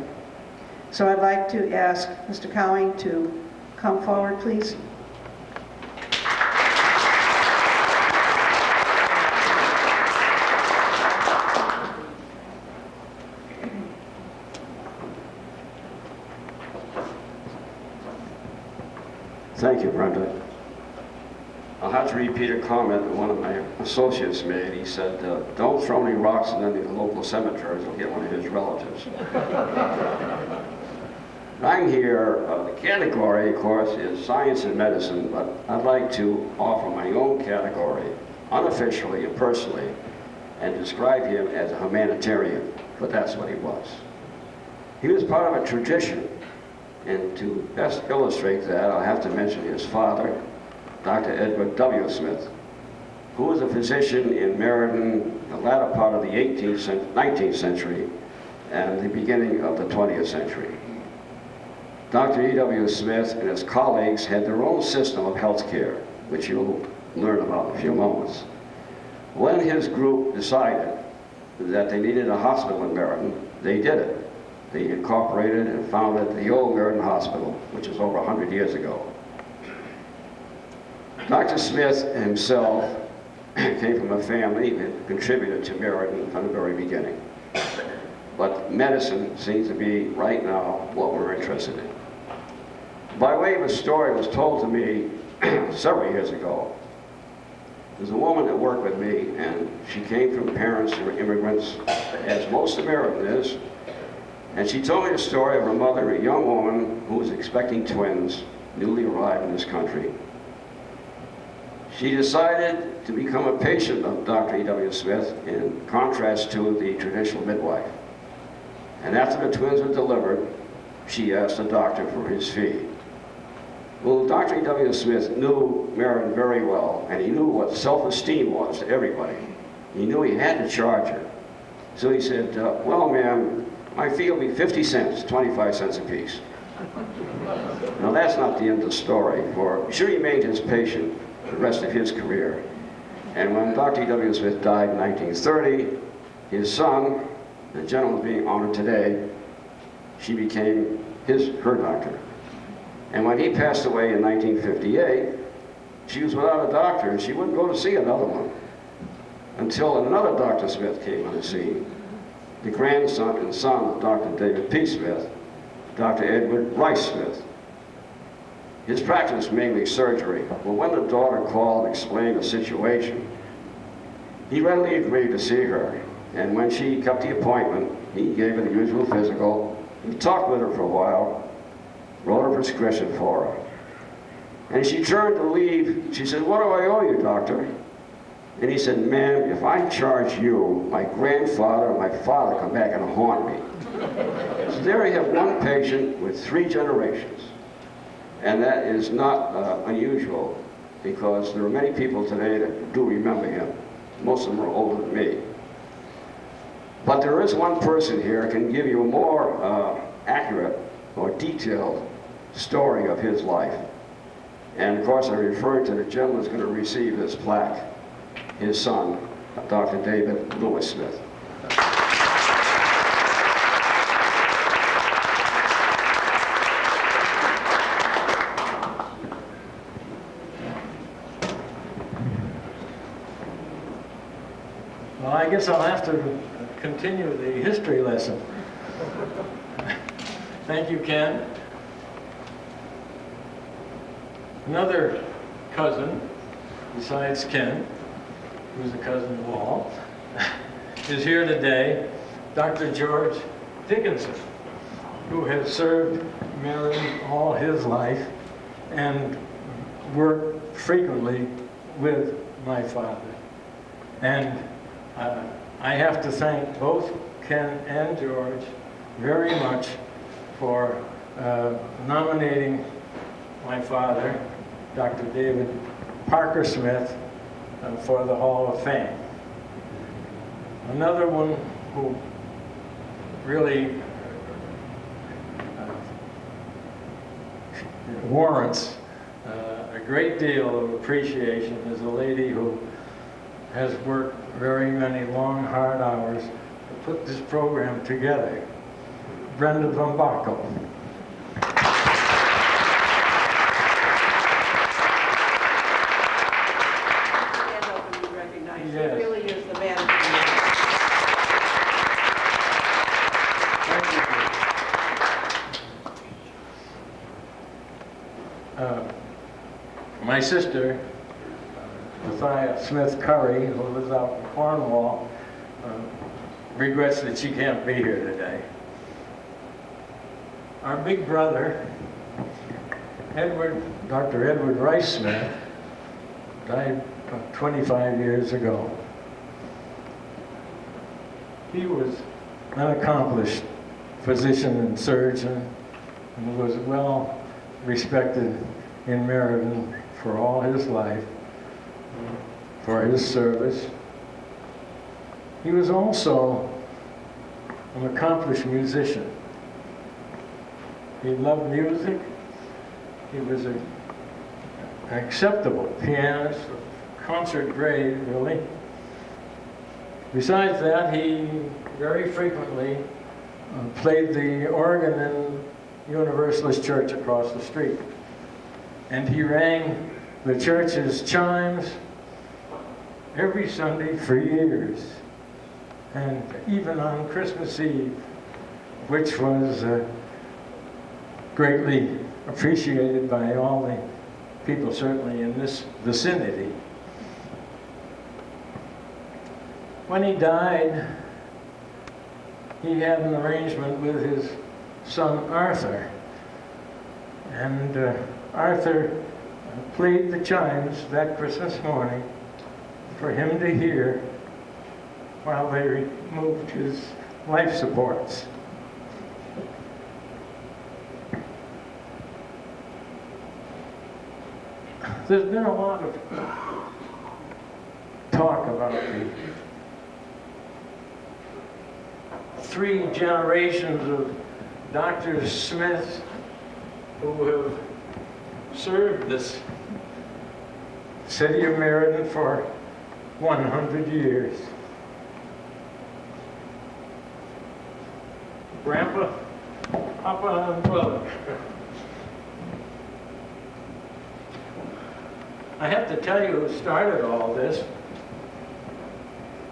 [SPEAKER 2] So I'd like to ask Mr. Cowing to come forward, please.
[SPEAKER 10] Thank you, Brenda. I'll have to repeat a comment that one of my associates made. He said, don't throw any rocks in any of the local cemeteries, you'll get one of his relatives. I'm here, the category, of course, is science and medicine, but I'd like to offer my own category, unofficially and personally, and describe him as a humanitarian, but that's what he was. He was part of a tradition, and to best illustrate that, I'll have to mention his father, Dr. Edward W. Smith, who was a physician in Meriden the latter part of the 19th century and the beginning of the 20th century. Dr. E.W. Smith and his colleagues had their own system of health care, which you'll learn about in a few moments. When his group decided that they needed a hospital in Meriden, they did it. They incorporated and founded the old Meriden Hospital, which is over 100 years ago. Dr. Smith himself came from a family that contributed to Meriden from the very beginning. But medicine seems to be, right now, what we're interested in. By way of a story that was told to me several years ago, there's a woman that worked with me, and she came from parents who were immigrants, as most of Meriden is, and she told me the story of her mother, a young woman who was expecting twins, newly arrived in this country. She decided to become a patient of Dr. E.W. Smith in contrast to the traditional midwife. And after the twins were delivered, she asked the doctor for his fee. Well, Dr. E.W. Smith knew Meriden very well, and he knew what self-esteem was to everybody. He knew he had to charge her. So he said, well, ma'am, my fee will be 50 cents, 25 cents a piece. Now, that's not the end of the story, for she remained his patient the rest of his career. And when Dr. E.W. Smith died in 1930, his son, the gentleman being honored today, she became her doctor. And when he passed away in 1958, she was without a doctor, and she wouldn't go to see another one until another Dr. Smith came on the scene, the grandson and son of Dr. David P. Smith, Dr. Edward Rice Smith. His practice was mainly surgery, but when the daughter called and explained the situation, he readily agreed to see her. And when she kept the appointment, he gave her the usual physical. He talked with her for a while, wrote a prescription for her. And she turned to leave. She said, what do I owe you, doctor? And he said, ma'am, if I charge you, my grandfather and my father come back and haunt me. So there you have one patient with 3 generations. And that is not unusual, because there are many people today that do remember him. Most of them are older than me. But there is one person here who can give you a more accurate or detailed story of his life. And of course, I'm referring to the gentleman who's going to receive this plaque, his son, Dr. David Lewis Smith.
[SPEAKER 11] Well, I guess I'll have to continue the history lesson. Thank you, Ken. Another cousin, besides Ken, who's a cousin of all, is here today, Dr. George Dickinson, who has served Meriden all his life and worked frequently with my father. And I have to thank both Ken and George very much for nominating my father, Dr. David Parker Smith, for the Hall of Fame. Another one who really warrants a great deal of appreciation is a lady who has worked very many long, hard hours to put this program together, Brenda Van Bockel.
[SPEAKER 2] Stand up and be recognized.
[SPEAKER 11] Yes.
[SPEAKER 2] He really is the man.
[SPEAKER 11] My sister, Mathia Smith Curry, who lives out in Cornwall, regrets that she can't be here today. Our big brother, Dr. Edward Rice Smith, died 25 years ago. He was an accomplished physician and surgeon and was well respected in Meriden for all his life, for his service. He was also an accomplished musician. He loved music. He was an acceptable pianist, concert grade, really. Besides that, he very frequently played the organ in Universalist Church across the street. And he rang the church's chimes every Sunday for years, and even on Christmas Eve, which was greatly appreciated by all the people, certainly in this vicinity. When he died, he had an arrangement with his son Arthur, and Arthur played the chimes that Christmas morning for him to hear while they removed his life supports. There's been a lot of talk about the 3 generations of Dr. Smith who have served this city of Meriden for 100 years. Grandpa, Papa, and brother. I have to tell you who started all this.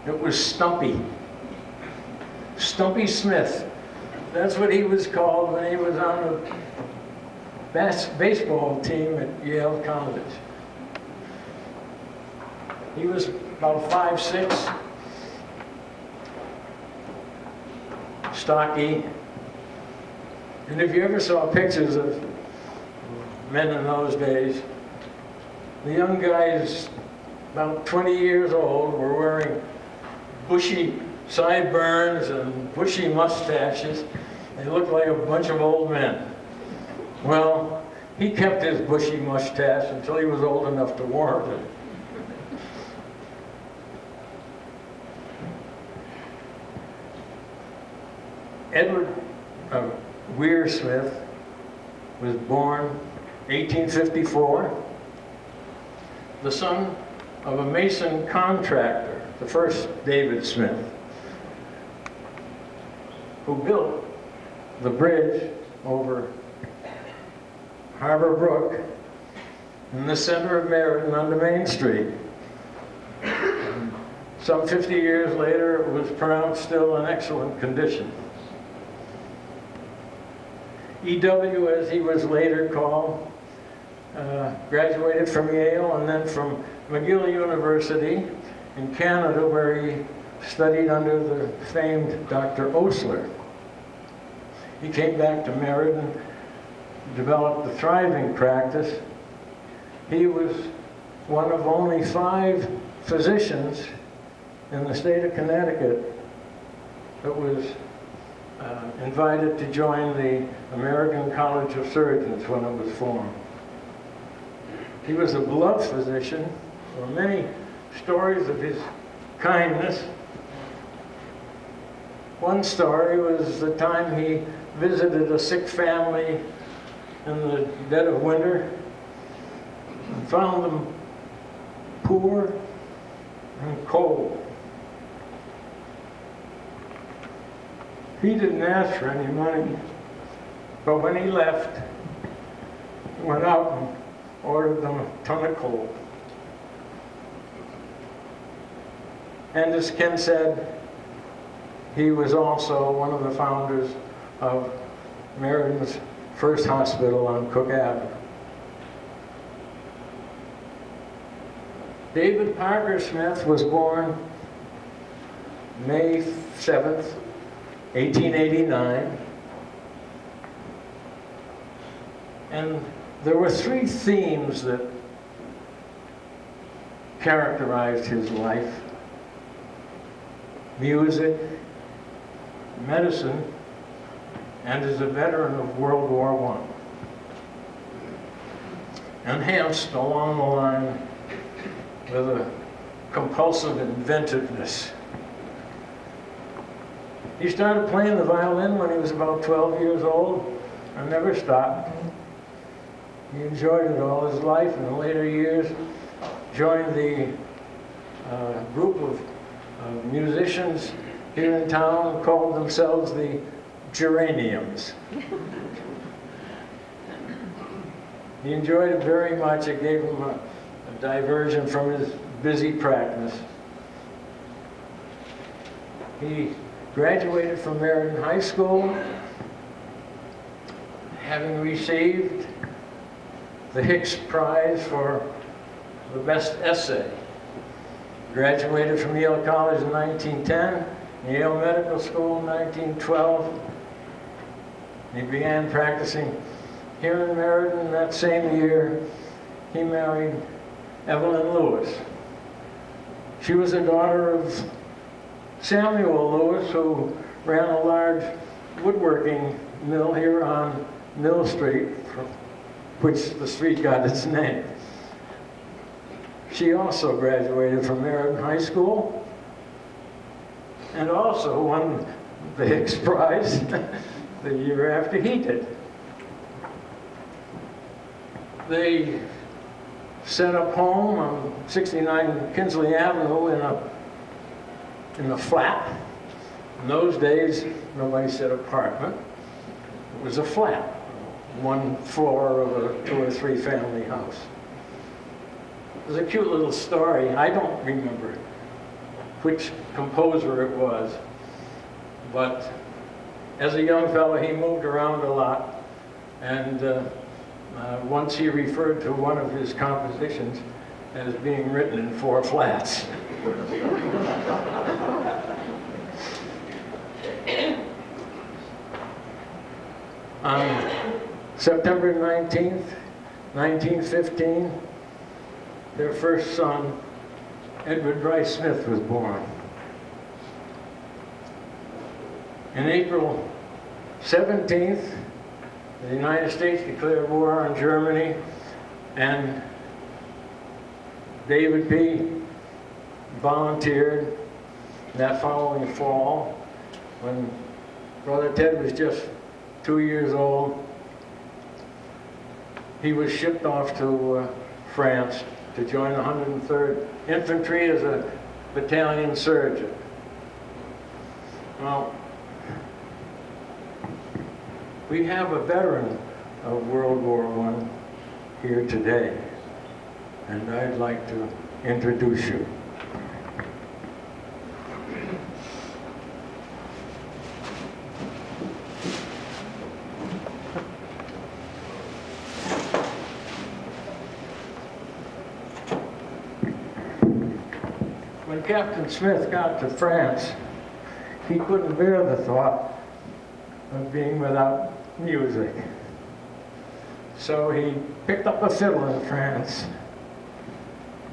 [SPEAKER 11] It was Stumpy. Stumpy Smith. That's what he was called when he was on the baseball team at Yale College. He was about 5'6", stocky. And if you ever saw pictures of men in those days, the young guys, about 20 years old, were wearing bushy sideburns and bushy mustaches. They looked like a bunch of old men. Well, he kept his bushy mustache until he was old enough to warrant it. Edward Weir Smith was born 1854 the son of a mason contractor, the first David Smith, who built the bridge over Harbor Brook in the center of Meriden on the Main Street. Some 50 years later, it was pronounced still in excellent condition. E.W., as he was later called, graduated from Yale and then from McGill University in Canada, where he studied under the famed Dr. Osler. He came back to Meriden, developed a thriving practice. He was one of only 5 physicians in the state of Connecticut that was invited to join the American College of Surgeons when it was formed. He was a beloved physician. There were many stories of his kindness. One story was the time he visited a sick family in the dead of winter and found them poor and cold. He didn't ask for any money, but when he left, he went out and ordered them a ton of coal. And as Ken said, he was also one of the founders of Meriden's first hospital on Cook Avenue. David Parker Smith was born May 7th, 1889. And there were 3 themes that characterized his life: music, medicine, and as a veteran of World War I. Enhanced along the line with a compulsive inventiveness. He started playing the violin when he was about 12 years old and never stopped. He enjoyed it all his life. In the later years, joined the group of musicians here in town, called themselves the Geraniums. He enjoyed it very much. It gave him a diversion from his busy practice. He graduated from Meriden High School, having received the Hicks Prize for the best essay. Graduated from Yale College in 1910, Yale Medical School in 1912. He began practicing here in Meriden. That same year, he married Evelyn Lewis. She was a daughter of Samuel Lewis, who ran a large woodworking mill here on Mill Street, from which the street got its name. She also graduated from Meriden High School and also won the Hicks Prize the year after he did. They set up home on 69 Kinsley Avenue in a flat. In those days, nobody said apartment. It was a flat, 1 floor of a 2 or 3 family house. It was a cute little story. I don't remember which composer it was, but as a young fellow, he moved around a lot, and once he referred to one of his compositions as being written in 4 flats. On September 19th, 1915, their first son, Edward Rice Smith, was born. In April 17th, the United States declared war on Germany, and David P. volunteered that following fall, when Brother Ted was just 2 years old. He was shipped off to France to join the 103rd Infantry as a battalion surgeon. Well, we have a veteran of World War I here today, and I'd like to introduce you. When Captain Smith got to France, he couldn't bear the thought of being without music. So he picked up a fiddle in France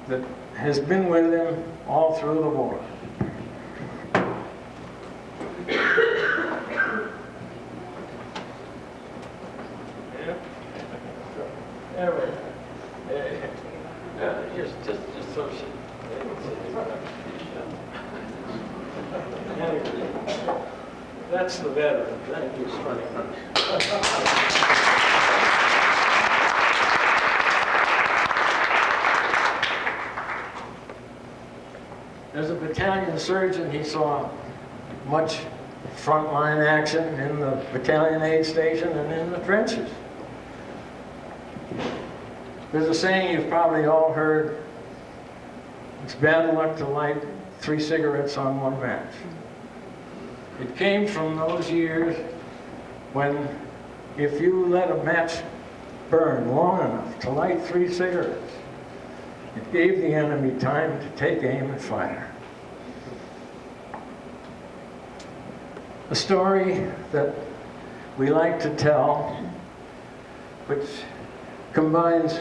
[SPEAKER 11] that has been with him all through the war. Just so she... That's the veteran. Thank you very much. As a battalion surgeon, he saw much frontline action in the battalion aid station and in the trenches. There's a saying you've probably all heard, it's bad luck to light 3 cigarettes on one match. It came from those years when if you let a match burn long enough to light 3 cigarettes, it gave the enemy time to take aim and fire. A story that we like to tell, which combines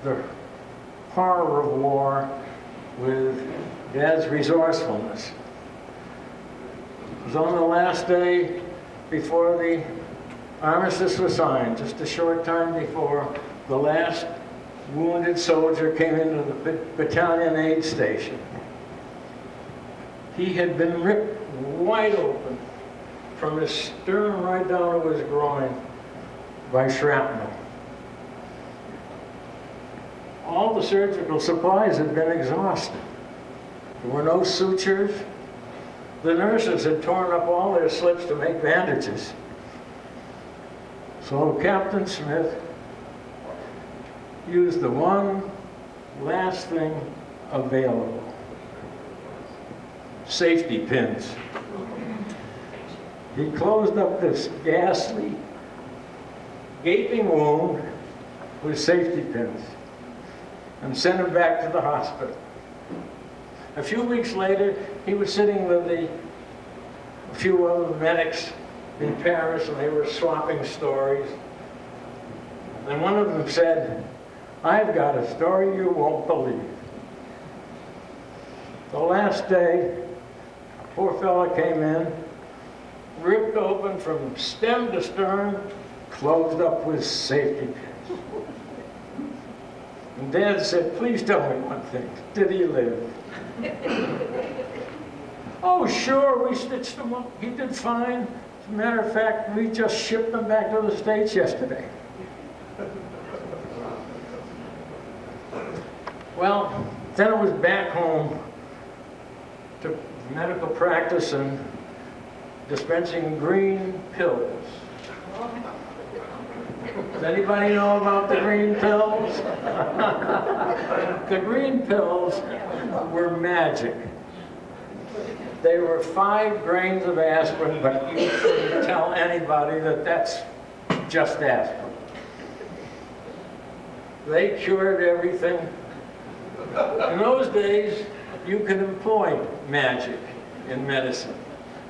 [SPEAKER 11] the horror of war with Dad's resourcefulness. It was on the last day before the armistice was signed, just a short time before, the last wounded soldier came into the battalion aid station. He had been ripped wide open from his sternum right down to his groin by shrapnel. All the surgical supplies had been exhausted. There were no sutures. The nurses had torn up all their slips to make bandages. So Captain Smith used the one last thing available: safety pins. He closed up this ghastly, gaping wound with safety pins and sent him back to the hospital. A few weeks later, he was sitting with a few other medics in Paris, and they were swapping stories. And one of them said, "I've got a story you won't believe." The last day, poor fella came in, ripped open from stem to stern, closed up with safety pins. And Dad said, "Please tell me one thing. Did he live?" "Oh, sure, we stitched him up. He did fine. As a matter of fact, we just shipped him back to the States yesterday." Well, then it was back home to medical practice and dispensing green pills. Does anybody know about the green pills? The green pills were magic. They were 5 grains of aspirin, but you couldn't tell anybody that that's just aspirin. They cured everything. In those days, you could employ magic in medicine.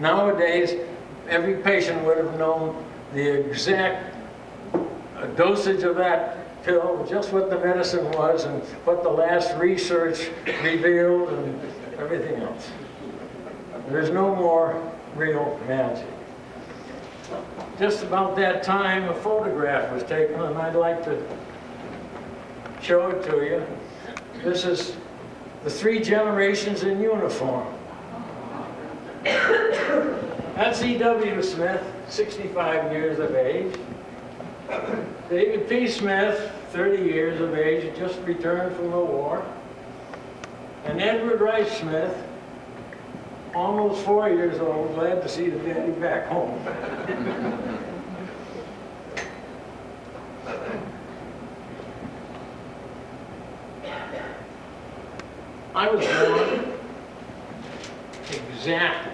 [SPEAKER 11] Nowadays, every patient would have known the exact dosage of that pill, just what the medicine was and what the last research revealed and everything else. There's no more real magic. Just about that time, a photograph was taken, and I'd like to show it to you. This is the 3 generations in uniform. That's E.W. Smith, 65 years of age. David P. Smith, 30 years of age, had just returned from the war. And Edward Rice Smith, almost 4 years old, glad to see the daddy back home. I was born exactly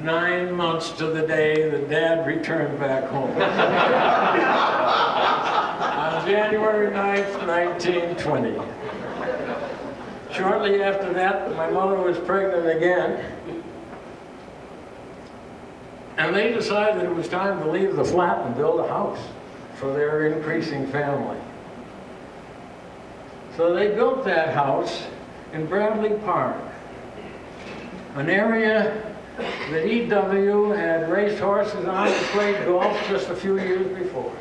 [SPEAKER 11] 9 months to the day that Dad returned back home. On January 9th, 1920. Shortly after that, my mother was pregnant again, and they decided it was time to leave the flat and build a house for their increasing family. So they built that house in Bradley Park, an area that E.W. had raced horses on and played golf just a few years before.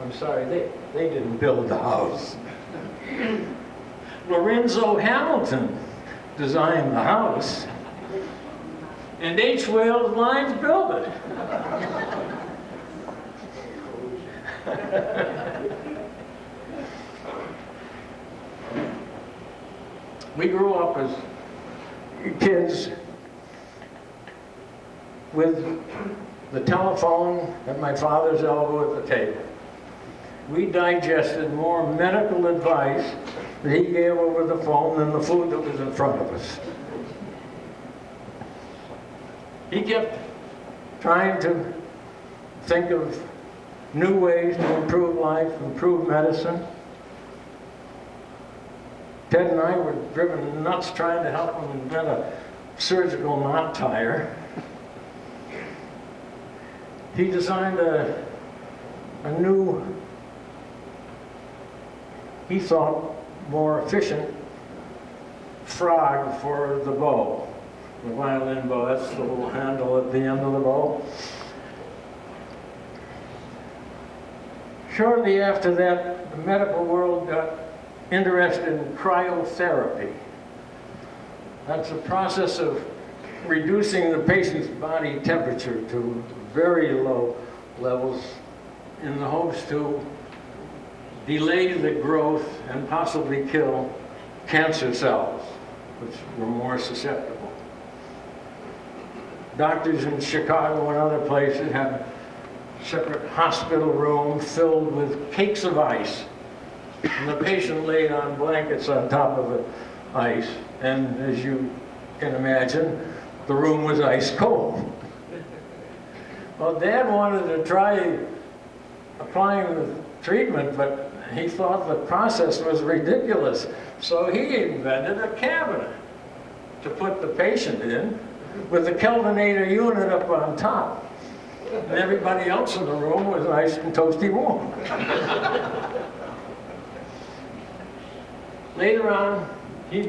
[SPEAKER 11] I'm sorry, they didn't build the house. Lorenzo Hamilton designed the house, and H. Wales Lines built it. We grew up as kids with the telephone at my father's elbow at the table. We digested more medical advice that he gave over the phone than the food that was in front of us. He kept trying to think of new ways to improve life, improve medicine. Ted and I were driven nuts trying to help him invent a surgical knot tire. He designed a new, he thought, more efficient frog for the bow. The violin bow, that's the little handle at the end of the bow. Shortly after that, the medical world got interested in cryotherapy. That's a process of reducing the patient's body temperature to very low levels in the hopes to delay the growth and possibly kill cancer cells, which were more susceptible. Doctors in Chicago and other places had a separate hospital room filled with cakes of ice. And the patient laid on blankets on top of the ice, and as you can imagine, the room was ice cold. Well, Dad wanted to try applying the treatment, but he thought the process was ridiculous. So he invented a cabinet to put the patient in with the Kelvinator unit up on top. And everybody else in the room was nice and toasty warm. Later on, he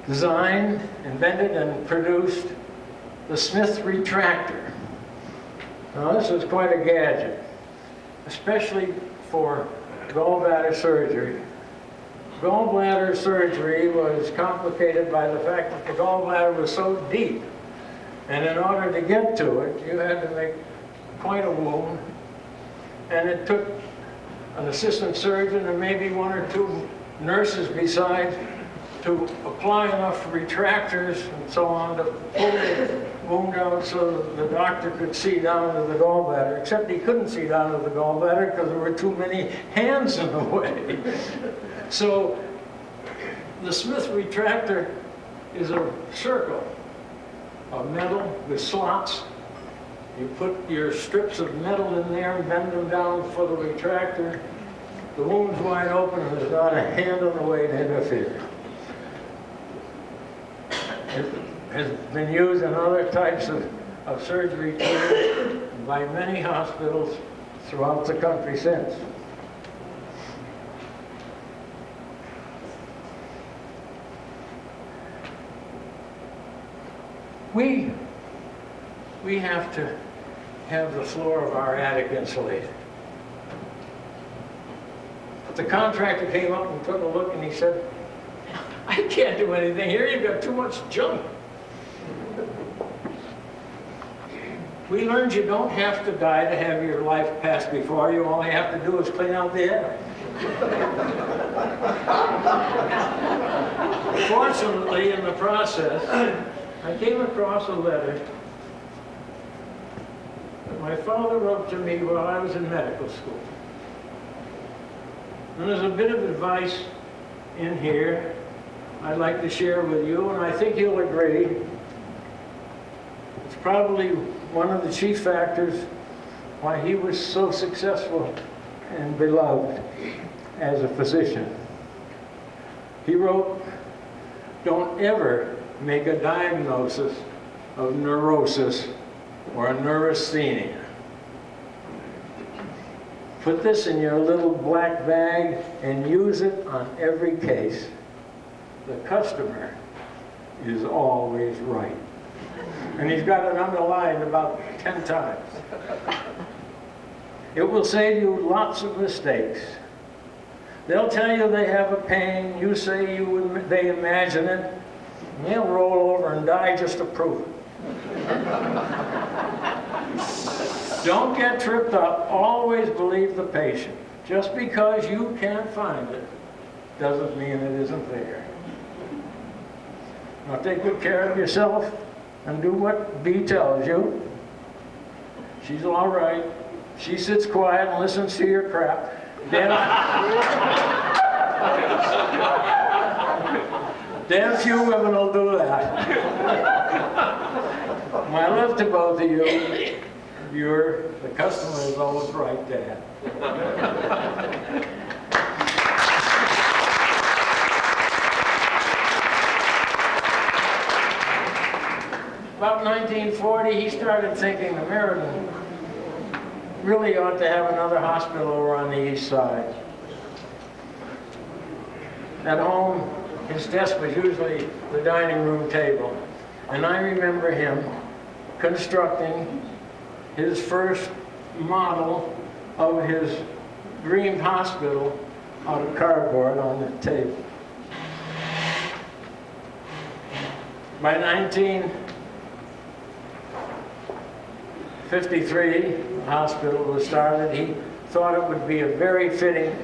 [SPEAKER 11] designed, invented, and produced the Smith retractor. Now, this was quite a gadget, especially for gallbladder surgery. Gallbladder surgery was complicated by the fact that the gallbladder was so deep, and in order to get to it, you had to make quite a wound, and it took an assistant surgeon and maybe one or two nurses besides to apply enough retractors and so on to pull the wound out so that the doctor could see down to the gallbladder, except he couldn't see down to the gallbladder because there were too many hands in the way. So the Smith retractor is a circle of metal with slots. You put your strips of metal in there and bend them down for the retractor. The wound's wide open and there's not a hand on the way to interfere. It has been used in other types of surgery too by many hospitals throughout the country since. We have to have the floor of our attic insulated. The contractor came up and took a look and he said, I can't do anything here, you've got too much junk. We learned you don't have to die to have your life pass before you. All you have to do is clean out the air. Fortunately, in the process, I came across a letter that my father wrote to me while I was in medical school. And there's a bit of advice in here I'd like to share with you, and I think you'll agree. It's probably one of the chief factors why he was so successful and beloved as a physician. He wrote, "Don't ever make a diagnosis of neurosis or neurasthenia. Put this in your little black bag and use it on every case. The customer is always right." And he's got it underlined about 10 times. It will save you lots of mistakes. They'll tell you they have a pain, you say they imagine it, and they'll roll over and die just to prove it. Don't get tripped up. Always believe the patient. Just because you can't find it doesn't mean it isn't there. Now take good care of yourself and do what B tells you. She's all right. She sits quiet and listens to your crap. Damn few women will do that. My love to both of you. The customer is always right, Dad. About 1940, he started thinking the Meriden really ought to have another hospital over on the east side. At home, his desk was usually the dining room table. And I remember him constructing his first model of his dream hospital out of cardboard on the table. By 1953, the hospital was started. He thought it would be a very fitting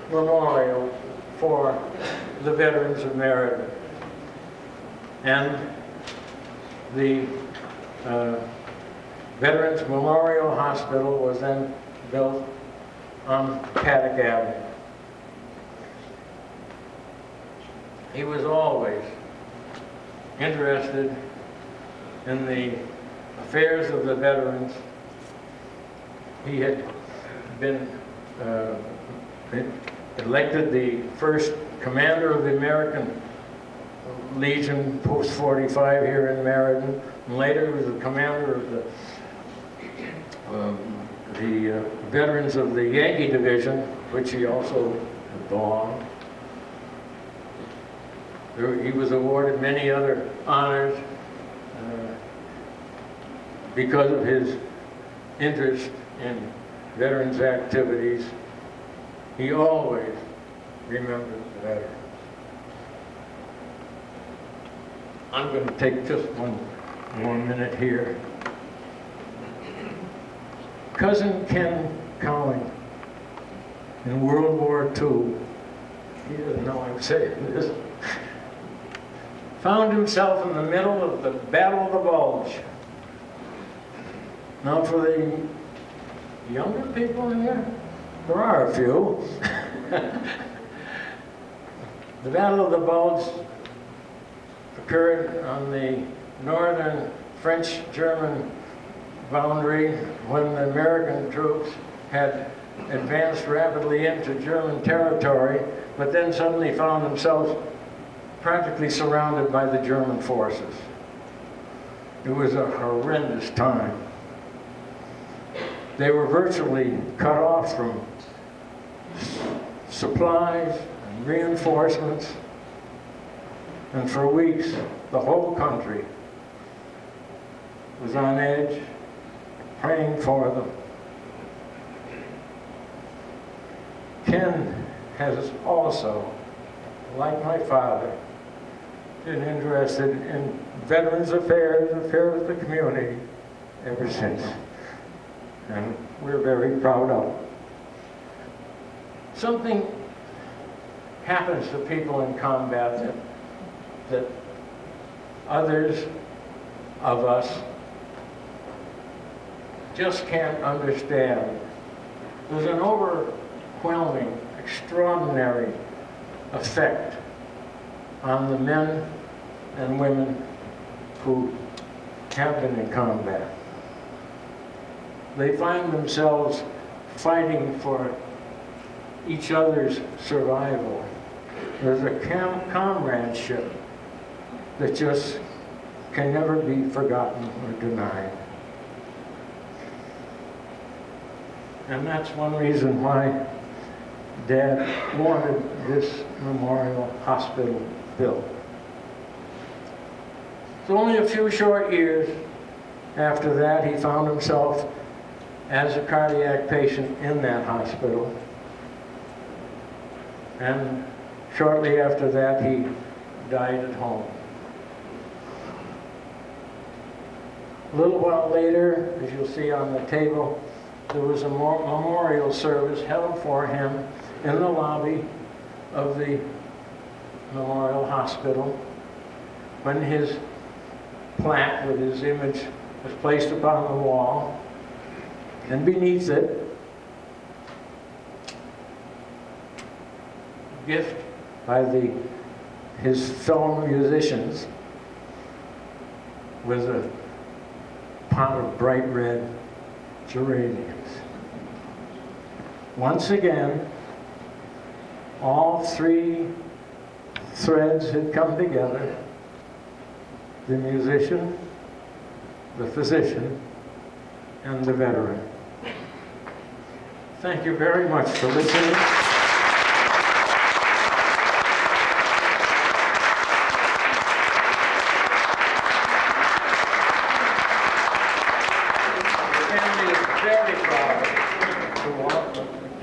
[SPEAKER 11] memorial for the veterans of Meriden. And the Veterans Memorial Hospital was then built on Paddock Avenue. He was always interested in the affairs of the veterans. He had been elected the first commander of the American Legion Post 45 here in Meriden, and later he was the commander of the veterans of the Yankee Division, which he also belonged. He was awarded many other honors because of his interest in veterans' activities. He always remembered the veterans. I'm going to take just one minute here. Cousin Ken Cowling, in World War II, he doesn't know I'm saying this, found himself in the middle of the Battle of the Bulge. Now for the younger people in here, there are a few. The Battle of the Bulge occurred on the northern French-German boundary when the American troops had advanced rapidly into German territory, but then suddenly found themselves practically surrounded by the German forces. It was a horrendous time. They were virtually cut off from supplies and reinforcements, and for weeks the whole country was on edge, praying for them. Ken has also, like my father, been interested in veterans affairs, affairs of the community ever since. and we're very proud of. Something happens to people in combat that others of us just can't understand. There's an overwhelming, extraordinary effect on the men and women who have been in combat. They find themselves fighting for each other's survival. There's a comradeship that just can never be forgotten or denied. And that's one reason why Dad wanted this memorial hospital built. So only a few short years after that, he found himself as a cardiac patient in that hospital. And shortly after that, he died at home. A little while later, as you'll see on the table, there was a memorial service held for him in the lobby of the Memorial Hospital when his plaque with his image was placed upon the wall, and beneath it, a gift by his fellow musicians was a pot of bright red geraniums. Once again, all three threads had come together: the musician, the physician, and the veteran. Thank you very much for listening.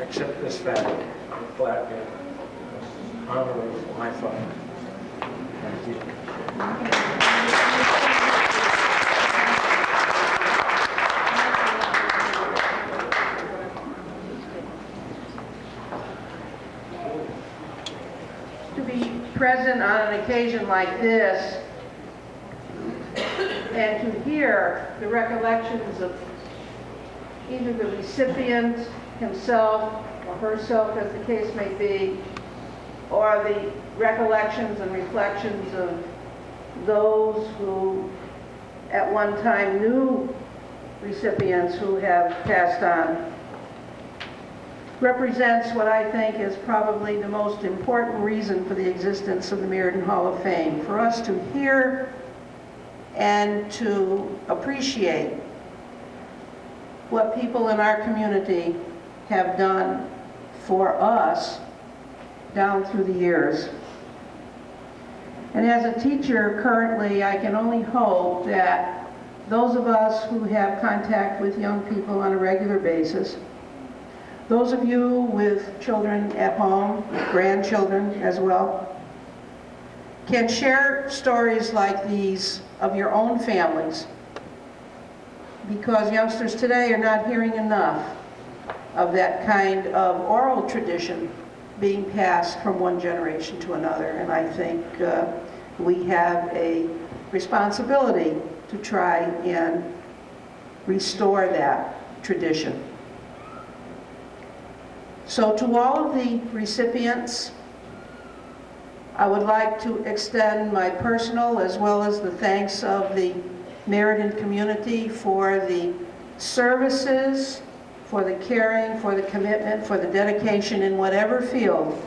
[SPEAKER 11] Accept this plaque in honor of my father. Thank you.
[SPEAKER 2] To be present on an occasion like this and to hear the recollections of either the recipient himself or herself, as the case may be, or the recollections and reflections of those who at one time knew recipients who have passed on, represents what I think is probably the most important reason for the existence of the Meriden Hall of Fame, for us to hear and to appreciate what people in our community have done for us down through the years. And as a teacher currently, I can only hope that those of us who have contact with young people on a regular basis, those of you with children at home, grandchildren as well, can share stories like these of your own families, because youngsters today are not hearing enough of that kind of oral tradition being passed from one generation to another. And I think we have a responsibility to try and restore that tradition. So to all of the recipients, I would like to extend my personal as well as the thanks of the Meriden community for the services, for the caring, for the commitment, for the dedication in whatever field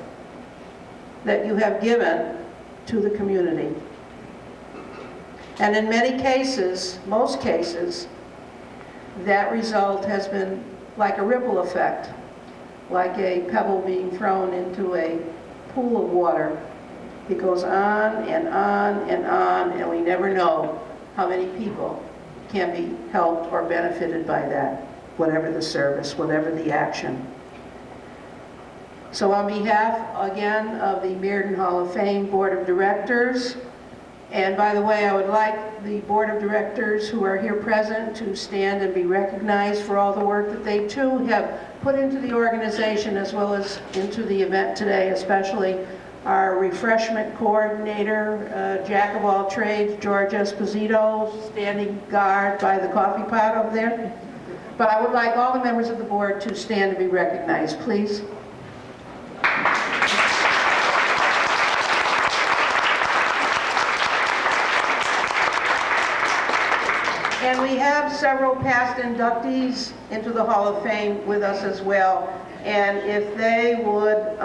[SPEAKER 2] that you have given to the community. And in many cases, most cases, that result has been like a ripple effect, like a pebble being thrown into a pool of water. It goes on and on and on, and we never know how many people can be helped or benefited by that, whatever the service, whatever the action. So on behalf, again, of the Meriden Hall of Fame Board of Directors, And by the way, I would like the board of directors who are here present to stand and be recognized for all the work that they too have put into the organization as well as into the event today, especially our refreshment coordinator, jack of all trades, George Esposito, standing guard by the coffee pot over there. But I would like all the members of the board to stand and be recognized, please. And we have several past inductees into the Hall of Fame with us as well. And if they would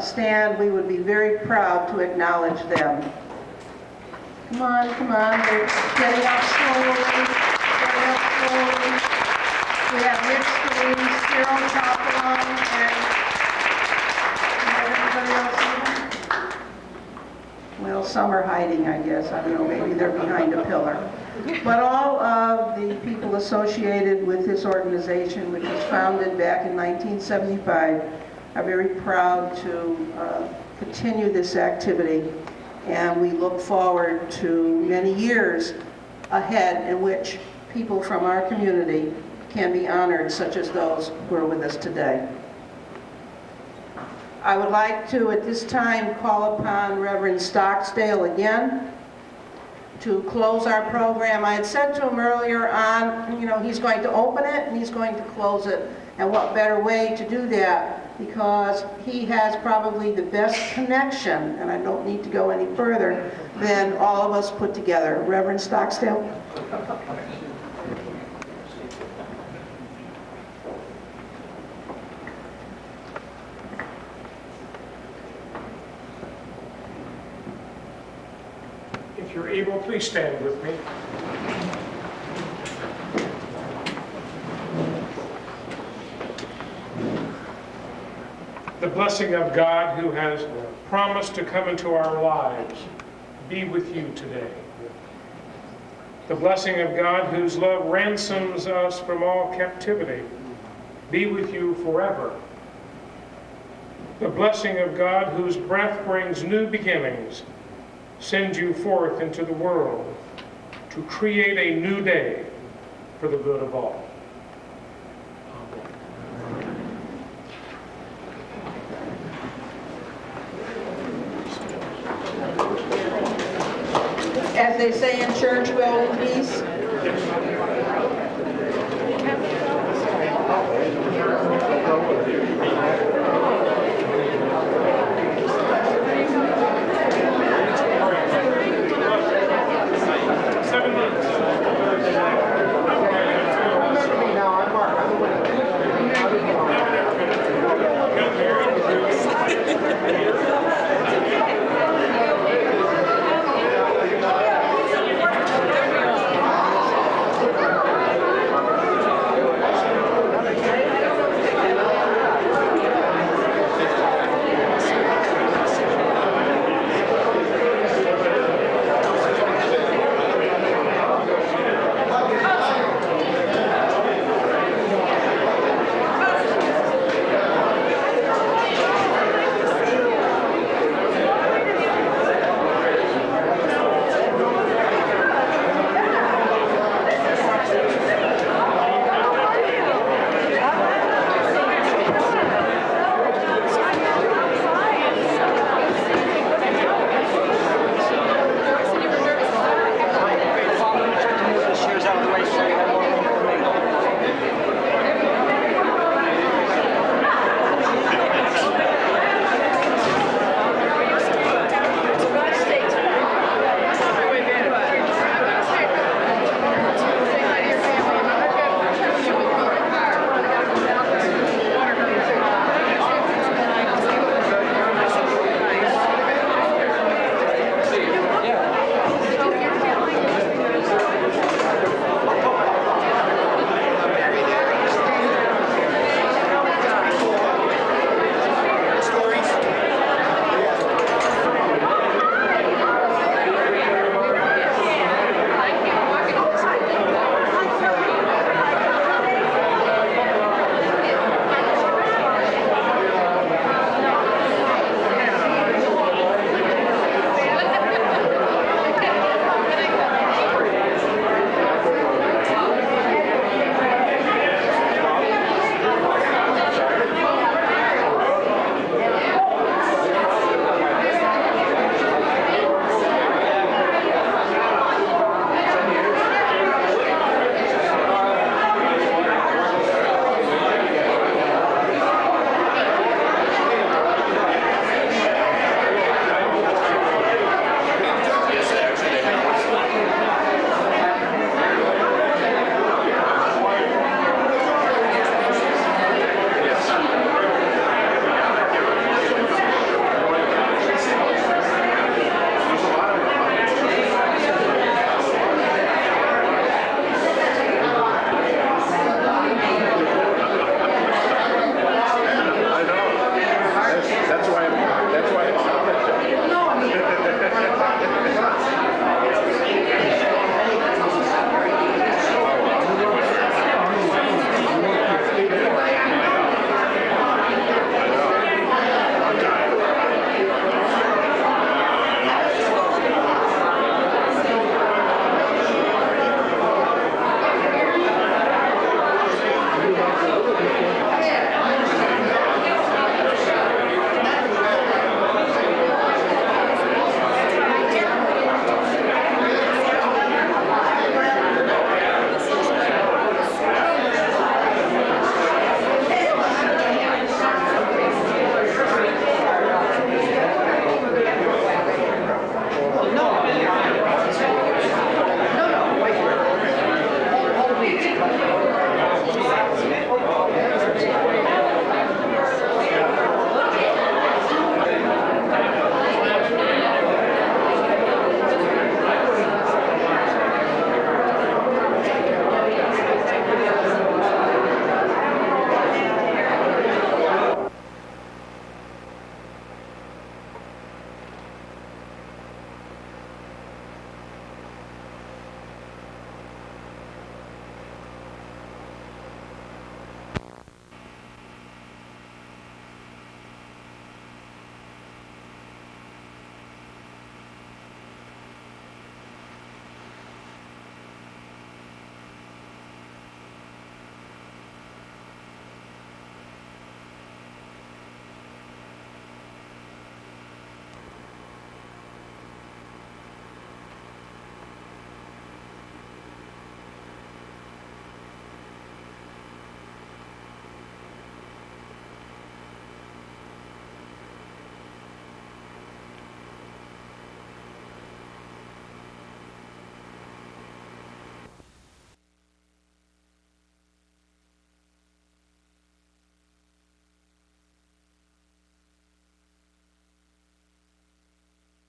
[SPEAKER 2] stand, we would be very proud to acknowledge them. Come on, come on. They're getting up slowly. Getting up slowly. We have Rich Scalise, Cyril Topalong, and anybody else see them? Well, some are hiding, I guess. I don't know, maybe they're behind a pillar. But all of the people associated with this organization, which was founded back in 1975, are very proud to continue this activity. And we look forward to many years ahead in which people from our community can be honored, such as those who are with us today. I would like to, at this time, call upon Reverend Stocksdale again to close our program. I had said to him earlier on, he's going to open it and he's going to close it. And what better way to do that, because he has probably the best connection, and I don't need to go any further, than all of us put together. Reverend Stocksdale.
[SPEAKER 3] If you're able, please stand with me. The blessing of God, who has promised to come into our lives, be with you today. The blessing of God, whose love ransoms us from all captivity, be with you forever. The blessing of God, whose breath brings new beginnings, send you forth into the world to create a new day for the good of all.
[SPEAKER 2] As they say in church, go in peace.